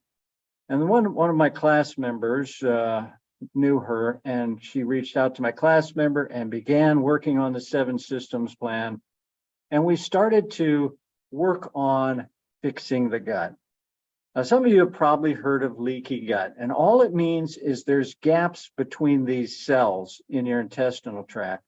And one of my class members knew her, and she reached out to my class member and began working on the 7 systems plan. And we started to work on fixing the gut. Now, some of you have probably heard of leaky gut, and all it means is there's gaps between these cells in your intestinal tract,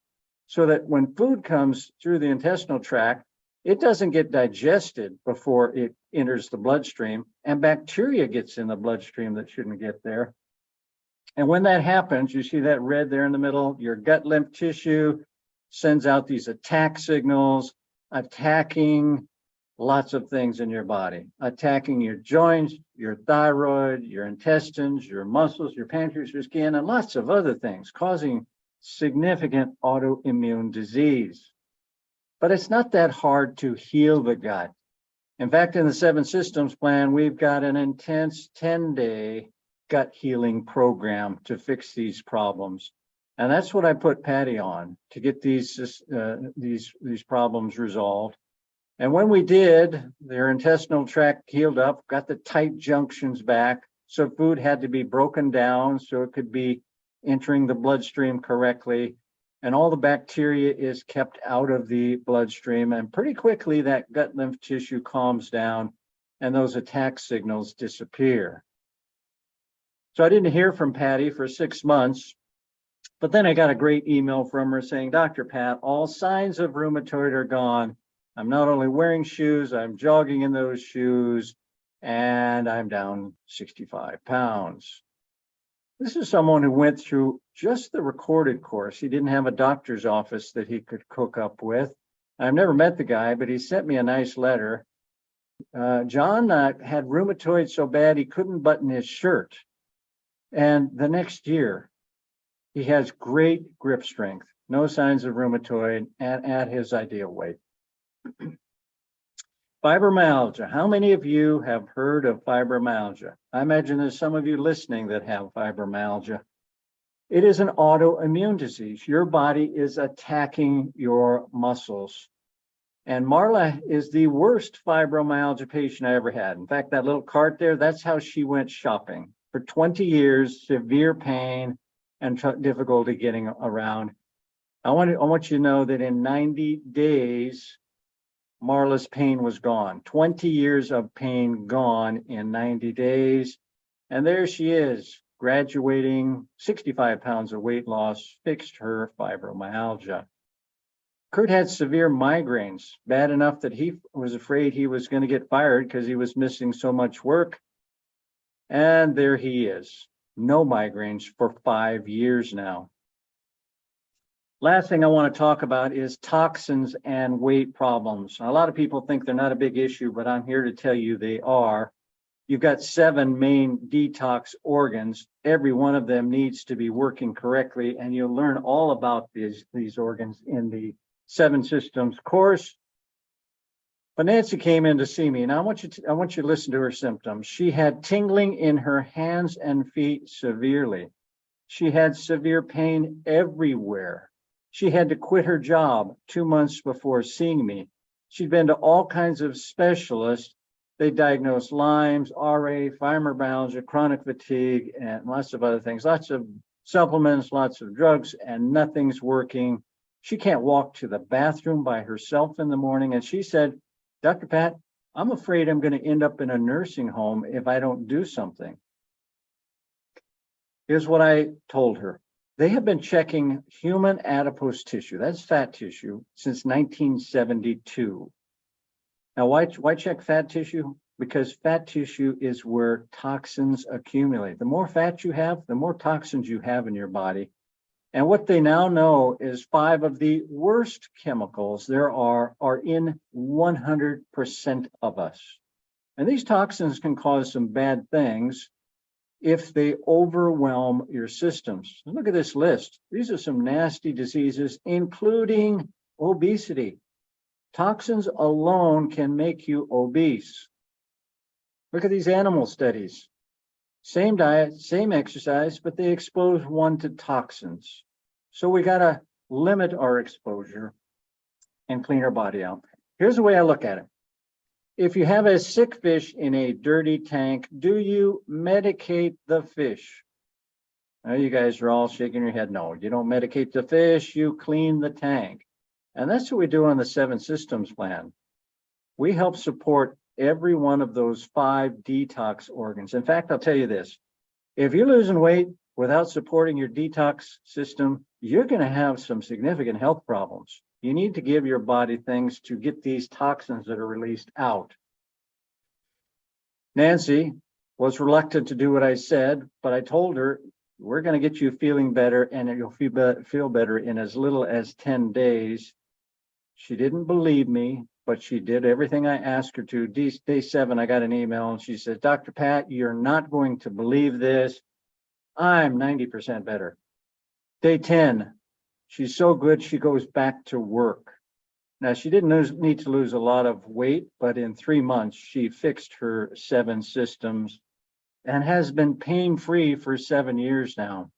so that when food comes through the intestinal tract, it doesn't get digested before it enters the bloodstream, and bacteria gets in the bloodstream that shouldn't get there. And when that happens, you see that red there in the middle, your gut lymph tissue sends out these attack signals, attacking lots of things in your body, attacking your joints, your thyroid, your intestines, your muscles, your pancreas, your skin, and lots of other things, causing significant autoimmune disease. But it's not that hard to heal the gut. In fact, in the 7 systems plan, we've got an intense 10-day gut healing program to fix these problems. And that's what I put Patty on, to get these problems resolved. And when we did, their intestinal tract healed up, got the tight junctions back. So food had to be broken down so it could be entering the bloodstream correctly. And all the bacteria is kept out of the bloodstream. And pretty quickly, that gut lymph tissue calms down and those attack signals disappear. So I didn't hear from Patty for 6 months. But then I got a great email from her saying, Dr. Pat, all signs of rheumatoid are gone. I'm not only wearing shoes, I'm jogging in those shoes, and I'm down 65 pounds. This is someone who went through just the recorded course. He didn't have a doctor's office that he could cook up with. I've never met the guy, but he sent me a nice letter. John had rheumatoid so bad he couldn't button his shirt. And the next year, he has great grip strength, no signs of rheumatoid, and at his ideal weight. Fibromyalgia. How many of you have heard of fibromyalgia? I imagine there's some of you listening that have fibromyalgia. It is an autoimmune disease. Your body is attacking your muscles. And Marla is the worst fibromyalgia patient I ever had. In fact, that little cart there, that's how she went shopping. For 20 years, severe pain and difficulty getting around. I want you to know that in 90 days, Marla's pain was gone. 20 years of pain gone in 90 days. And there she is, graduating 65 pounds of weight loss, fixed her fibromyalgia. Kurt had severe migraines, bad enough that he was afraid he was going to get fired because he was missing so much work. And there he is, no migraines for 5 years now. Last thing I want to talk about is toxins and weight problems. A lot of people think they're not a big issue, but I'm here to tell you they are. You've got 7 main detox organs. Every one of them needs to be working correctly, and you'll learn all about these organs in the 7 Systems course. But Nancy came in to see me, and I want you to listen to her symptoms. She had tingling in her hands and feet severely. She had severe pain everywhere. She had to quit her job 2 months before seeing me. She'd been to all kinds of specialists. They diagnosed Lyme's, RA, fibromyalgia, chronic fatigue, and lots of other things, lots of supplements, lots of drugs, and nothing's working. She can't walk to the bathroom by herself in the morning. And she said, Dr. Pat, I'm afraid I'm going to end up in a nursing home if I don't do something. Here's what I told her. They have been checking human adipose tissue, that's fat tissue, since 1972. Now, why check fat tissue? Because fat tissue is where toxins accumulate. The more fat you have, the more toxins you have in your body. And what they now know is 5 of the worst chemicals there are in 100% of us. And these toxins can cause some bad things if they overwhelm your systems. Look at this list. These are some nasty diseases, including obesity. Toxins alone can make you obese. Look at these animal studies. Same diet, same exercise, but they expose one to toxins. So we got to limit our exposure and clean our body out. Here's the way I look at it. If you have a sick fish in a dirty tank, do you medicate the fish? Now you guys are all shaking your head. No, you don't medicate the fish, you clean the tank. And that's what we do on the 7 Systems plan. We help support every one of those 5 detox organs. In fact, I'll tell you this. If you're losing weight without supporting your detox system, you're going to have some significant health problems. You need to give your body things to get these toxins that are released out. Nancy was reluctant to do what I said, but I told her, we're going to get you feeling better, and you'll feel better in as little as 10 days. She didn't believe me, but she did everything I asked her to. Day 7, I got an email, and she said, Dr. Pat, you're not going to believe this. I'm 90% better. Day 10, she's so good, she goes back to work. Now, she didn't need to lose a lot of weight, but in 3 months, she fixed her 7 systems and has been pain-free for 7 years now.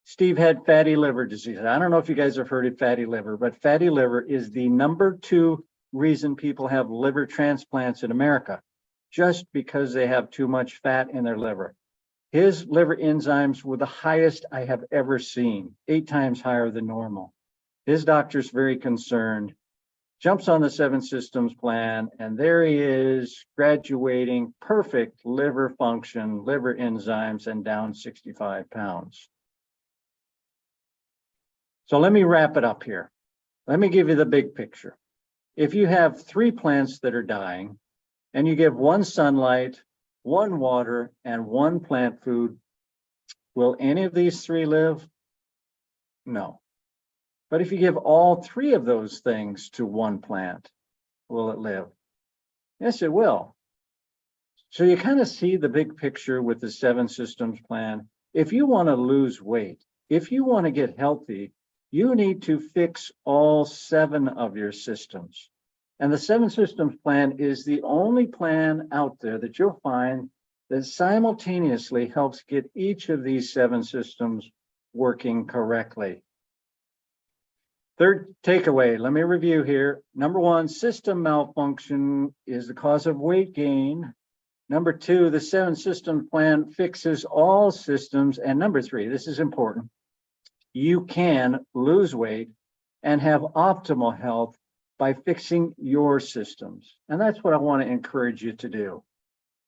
Steve had fatty liver disease. I don't know if you guys have heard of fatty liver, but fatty liver is the number 2 reason people have liver transplants in America, just because they have too much fat in their liver. His liver enzymes were the highest I have ever seen, 8 times higher than normal. His doctor's very concerned, jumps on the 7 Systems plan, and there he is, graduating, perfect liver function, liver enzymes, and down 65 pounds. So let me wrap it up here. Let me give you the big picture. If you have 3 plants that are dying, and you give 1 sunlight, 1 water, and 1 plant food, will any of these 3 live? No. But if you give all 3 of those things to 1 plant, will it live? Yes, it will. So you kind of see the big picture with the 7 Systems plan. If you want to lose weight, if you want to get healthy, you need to fix all 7 of your systems. And the 7 Systems plan is the only plan out there that you'll find that simultaneously helps get each of these 7 systems working correctly. Third takeaway, let me review here. Number 1, system malfunction is the cause of weight gain. Number 2, the 7 Systems plan fixes all systems. And number 3, this is important, you can lose weight and have optimal health by fixing your systems. And that's what I want to encourage you to do.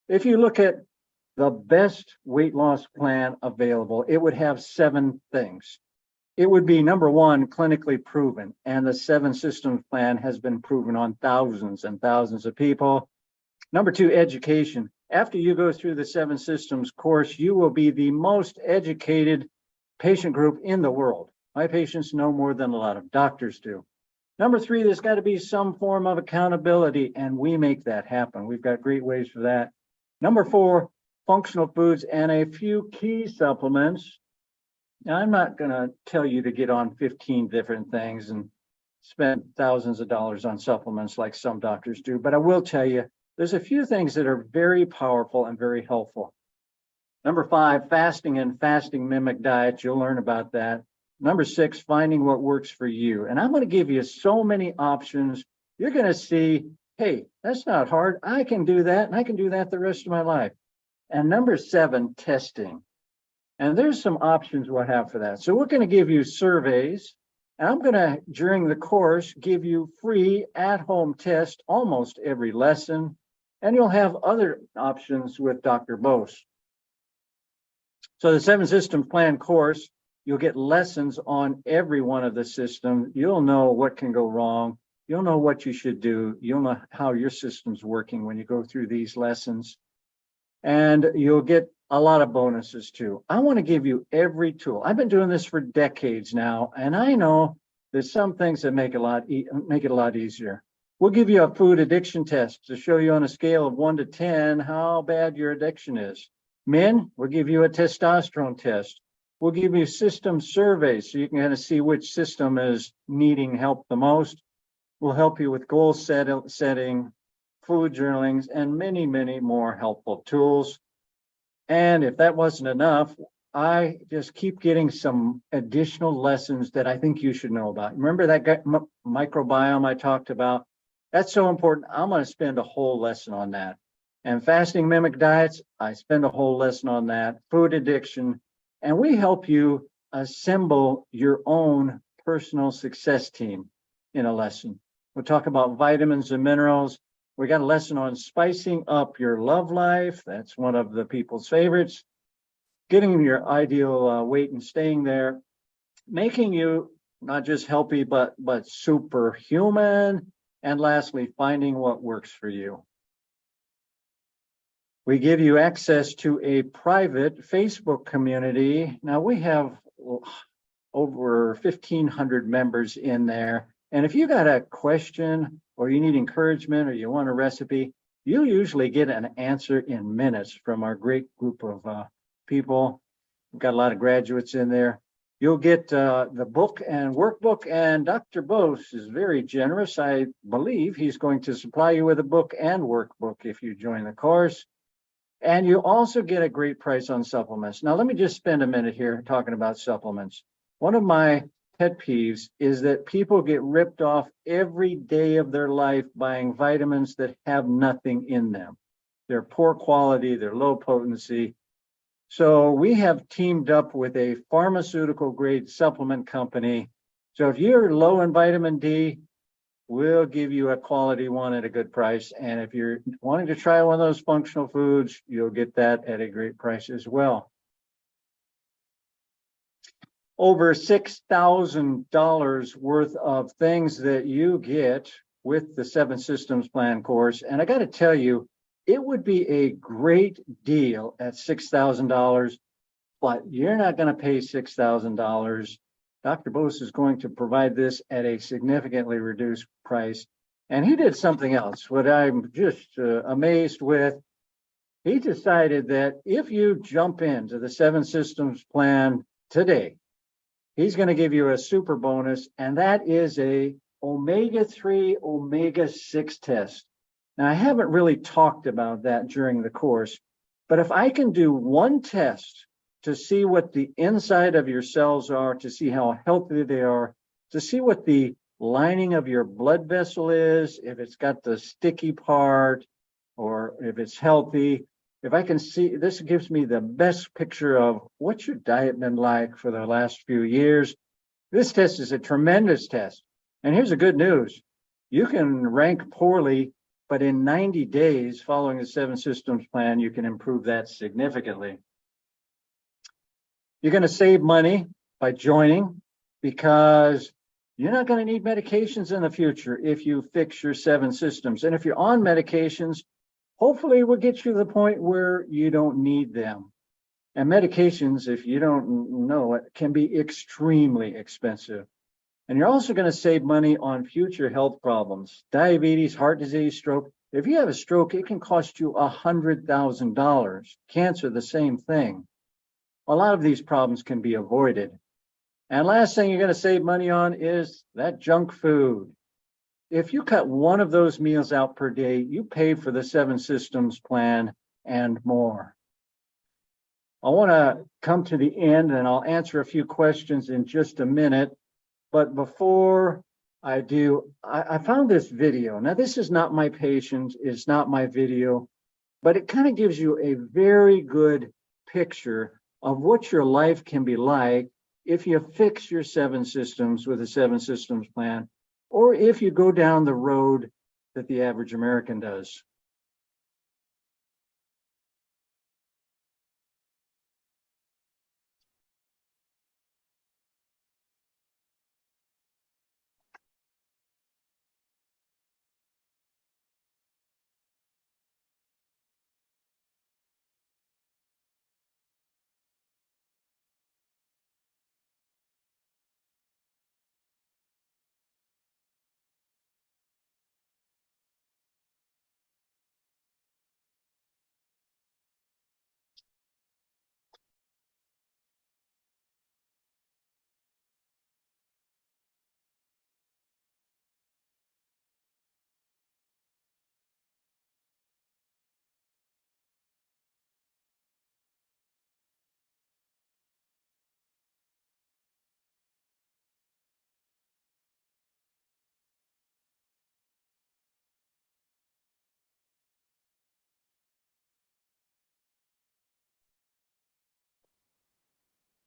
If you look at the best weight loss plan available. It would have 7 things. It would be number 1, clinically proven, and the 7 systems plan has been proven on thousands and thousands of people. Number 2, education. After you go through the 7 systems course, you will be the most educated patient group in the world. My patients know more than a lot of doctors do. Number 3, there's got to be some form of accountability, and we make that happen. We've got great ways for that. Number 4, functional foods and a few key supplements. Now, I'm not going to tell you to get on 15 different things and spend thousands of dollars on supplements like some doctors do, but I will tell you, there's a few things that are very powerful and very helpful. Number 5, fasting and fasting mimic diets. You'll learn about that. Number 6, finding what works for you. And I'm going to give you so many options. You're going to see, hey, that's not hard. I can do that, and I can do that the rest of my life. And number 7, testing. And there's some options we'll have for that. So we're going to give you surveys. And I'm going to, during the course, give you free at-home tests almost every lesson. And you'll have other options with Dr. Bose. So the 7 systems plan course, you'll get lessons on every one of the systems. You'll know what can go wrong. You'll know what you should do. You'll know how your system's working when you go through these lessons. And you'll get a lot of bonuses too. I want to give you every tool. I've been doing this for decades now, and I know there's some things that make it a lot easier. We'll give you a food addiction test to show you on a scale of 1 to 10 how bad your addiction is. Men, we'll give you a testosterone test. We'll give you system surveys so you can kind of see which system is needing help the most. We'll help you with goal setting, food journalings, and many, many more helpful tools. And if that wasn't enough, I just keep getting some additional lessons that I think you should know about. Remember that microbiome I talked about? That's so important. I'm going to spend a whole lesson on that. And fasting mimic diets, I spend a whole lesson on that. Food addiction. And we help you assemble your own personal success team in a lesson. We'll talk about vitamins and minerals. We got a lesson on spicing up your love life. That's one of the people's favorites. Getting your ideal weight and staying there. Making you not just healthy, but superhuman. And lastly, finding what works for you. We give you access to a private Facebook community. Now we have over 1,500 members in there. And if you got a question or you need encouragement or you want a recipe, you usually get an answer in minutes from our great group of people. We've got a lot of graduates in there. You'll get the book and workbook, and Dr. Bose is very generous. I believe he's going to supply you with a book and workbook if you join the course. And you also get a great price on supplements. Now, let me just spend a minute here talking about supplements. One of my pet peeves is that people get ripped off every day of their life buying vitamins that have nothing in them. They're poor quality, they're low potency. So we have teamed up with a pharmaceutical grade supplement company. So if you're low in vitamin D, we'll give you a quality one at a good price. And if you're wanting to try one of those functional foods, you'll get that at a great price as well. Over $6,000 worth of things that you get with the 7 Systems Plan course. And I got to tell you, it would be a great deal at $6,000, but you're not going to pay $6,000. Dr. Bose is going to provide this at a significantly reduced price. And he did something else, what I'm just amazed with. He decided that if you jump into the 7 Systems Plan today, he's going to give you a super bonus, and that is a omega-3, omega-6 test. Now, I haven't really talked about that during the course, but if I can do one test to see what the inside of your cells are, to see how healthy they are, to see what the lining of your blood vessel is, if it's got the sticky part, or if it's healthy. If I can see, this gives me the best picture of what's your diet been like for the last few years. This test is a tremendous test. And here's the good news. You can rank poorly But in 90 days following the 7 systems plan, you can improve that significantly. You're going to save money by joining because you're not going to need medications in the future if you fix your 7 systems. And if you're on medications, hopefully we'll get you to the point where you don't need them. And medications, if you don't know it, can be extremely expensive. And you're also going to save money on future health problems, diabetes, heart disease, stroke. If you have a stroke, it can cost you $100,000. Cancer, the same thing. A lot of these problems can be avoided. And last thing you're going to save money on is that junk food. If you cut one of those meals out per day, you pay for the 7 systems plan and more. I want to come to the end and I'll answer a few questions in just a minute. But before I do, I found this video. Now, this is not my patient, it's not my video, but it kind of gives you a very good picture of what your life can be like if you fix your 7 systems with a 7 systems plan, or if you go down the road that the average American does.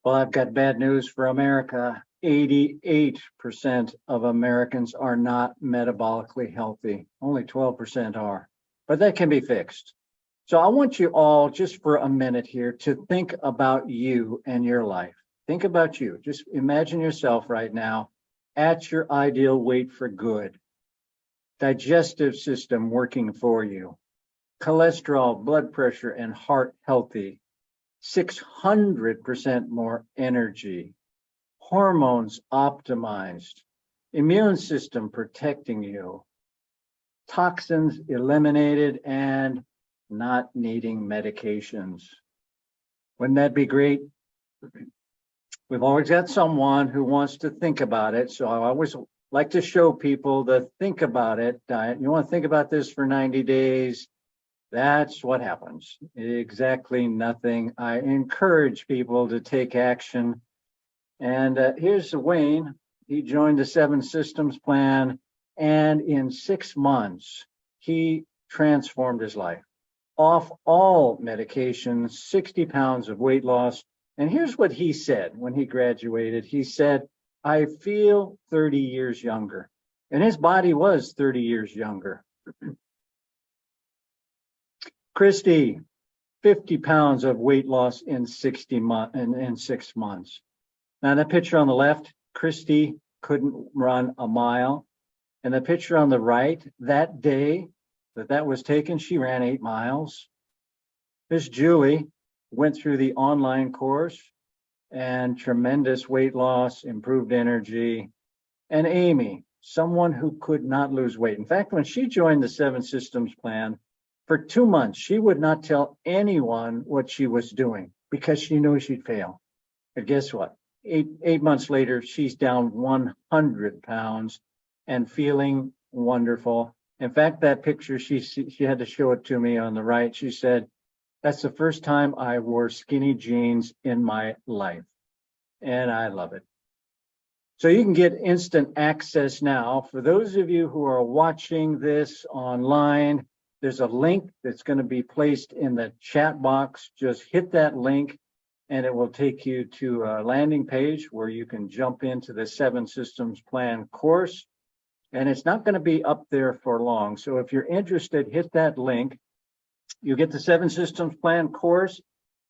Well, I've got bad news for America. 88% of Americans are not metabolically healthy. Only 12% are, but that can be fixed. So I want you all, just for a minute here, to think about you and your life. Think about you. Just imagine yourself right now at your ideal weight for good. Digestive system working for you. Cholesterol, blood pressure, and heart healthy. 600% more energy, hormones optimized, immune system protecting you, toxins eliminated, and not needing medications. Wouldn't that be great? We've always got someone who wants to think about it. So I always like to show people the think about it diet. You want to think about this for 90 days. That's what happens. Exactly nothing. I encourage people to take action. And here's Wayne. He joined the 7 systems plan. And in 6 months, he transformed his life. Off all medications, 60 pounds of weight loss. And here's what he said when he graduated. He said, I feel 30 years younger. And his body was 30 years younger. Christy, 50 pounds of weight loss in 6 months. Now that picture on the left, Christy couldn't run a mile. And the picture on the right, that day that was taken, she ran 8 miles. Miss Julie went through the online course and tremendous weight loss, improved energy. And Amy, someone who could not lose weight. In fact, when she joined the 7 systems plan, for 2 months, she would not tell anyone what she was doing because she knew she'd fail. But guess what? Eight months later, she's down 100 pounds and feeling wonderful. In fact, that picture, she had to show it to me on the right. She said, that's the first time I wore skinny jeans in my life. And I love it. So you can get instant access now. For those of you who are watching this online, there's a link that's going to be placed in the chat box. Just hit that link and it will take you to a landing page where you can jump into the 7 systems plan course. and it's not going to be up there for long. So if you're interested, hit that link. You get the 7 Systems Plan course,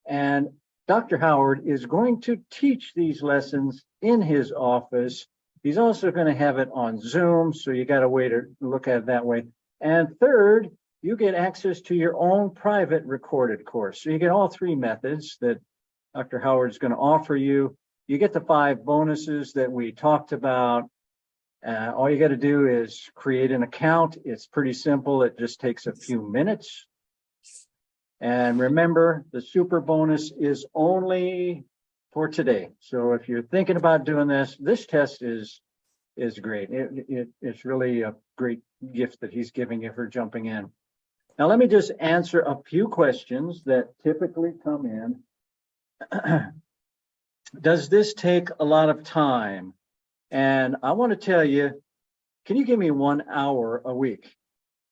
and Dr. Howard is going to teach these lessons in his office. He's also going to have it on Zoom, so you got a way to look at it that way. And third, you get access to your own private recorded course. So you get all 3 methods that Dr. Howard is going to offer you. You get the 5 bonuses that we talked about. All you got to do is create an account. It's pretty simple. It just takes a few minutes. And remember, the super bonus is only for today. So if you're thinking about doing this, this test is great. It's really a great gift that he's giving you for jumping in. Now, let me just answer a few questions that typically come in. Does this take a lot of time? And I want to tell you, can you give me 1 hour a week?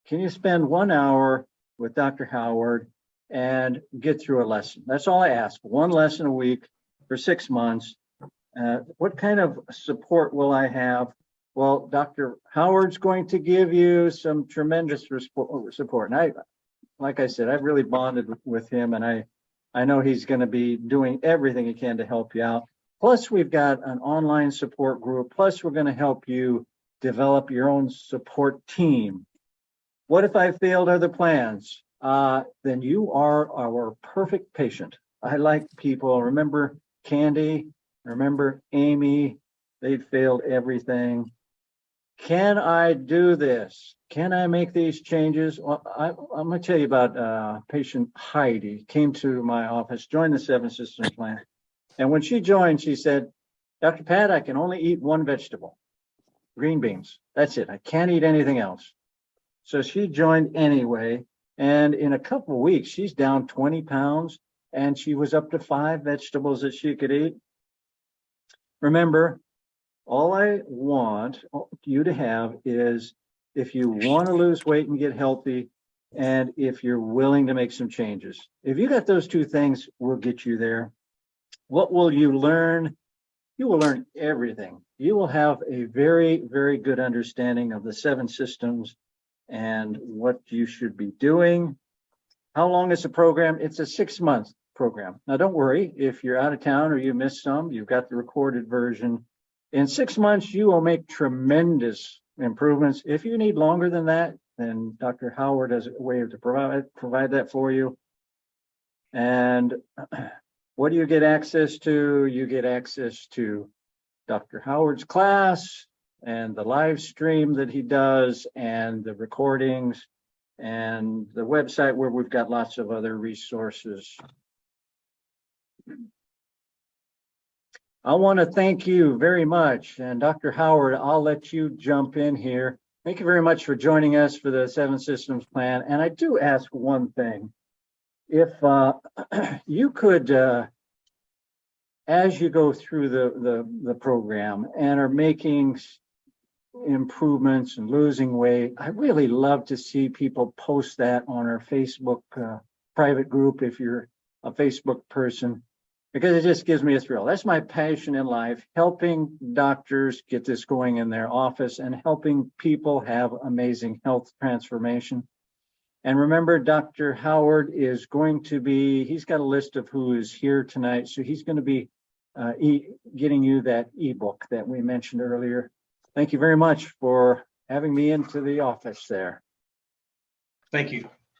Can you spend 1 hour with Dr. Howard and get through a lesson? That's all I ask. 1 lesson a week for 6 months. What kind of support will I have? Well, Dr. Howard's going to give you some tremendous support. And like I said, I've really bonded with him, and I know he's going to be doing everything he can to help you out. Plus, we've got an online support group. Plus, we're going to help you develop your own support team. What if I failed other plans? Then you are our perfect patient. I like people. Remember Candy? Remember Amy? They failed everything. Can I do this? Can I make these changes? Well, I'm going to tell you about patient Heidi. Came to my office, joined the 7 Systems Plan. And when she joined, she said, Dr. Pat, I can only eat 1 vegetable, green beans. That's it. I can't eat anything else. So she joined anyway. And in a couple of weeks, she's down 20 pounds, and she was up to 5 vegetables that she could eat. Remember, all I want you to have is, if you want to lose weight and get healthy, and if you're willing to make some changes. If you got those 2 things, we'll get you there. What will you learn? You will learn everything. You will have a very, very good understanding of the 7 systems and what you should be doing. How long is the program? It's a 6-month program. Now, don't worry, if you're out of town or you missed some, you've got the recorded version. In 6 months, you will make tremendous improvements. If you need longer than that, then Dr. Howard has a way to provide that for you. And what do you get access to? You get access to Dr. Howard's class and the live stream that he does and the recordings and the website where we've got lots of other resources. I want to thank you very much. And Dr. Howard, I'll let you jump in here. Thank you very much for joining us for the 7 Systems Plan. And I do ask one thing. If you could, as you go through the program and are making improvements and losing weight, I really love to see people post that on our Facebook private group if you're a Facebook person, because it just gives me a thrill. That's my passion in life, helping doctors get this going in their office and helping people have amazing health transformation. And remember, Dr. Howard is going to be, he's got a list of who is here tonight. So he's going to be getting you that ebook that we mentioned earlier. Thank you very much for having me into the office there.
Thank you.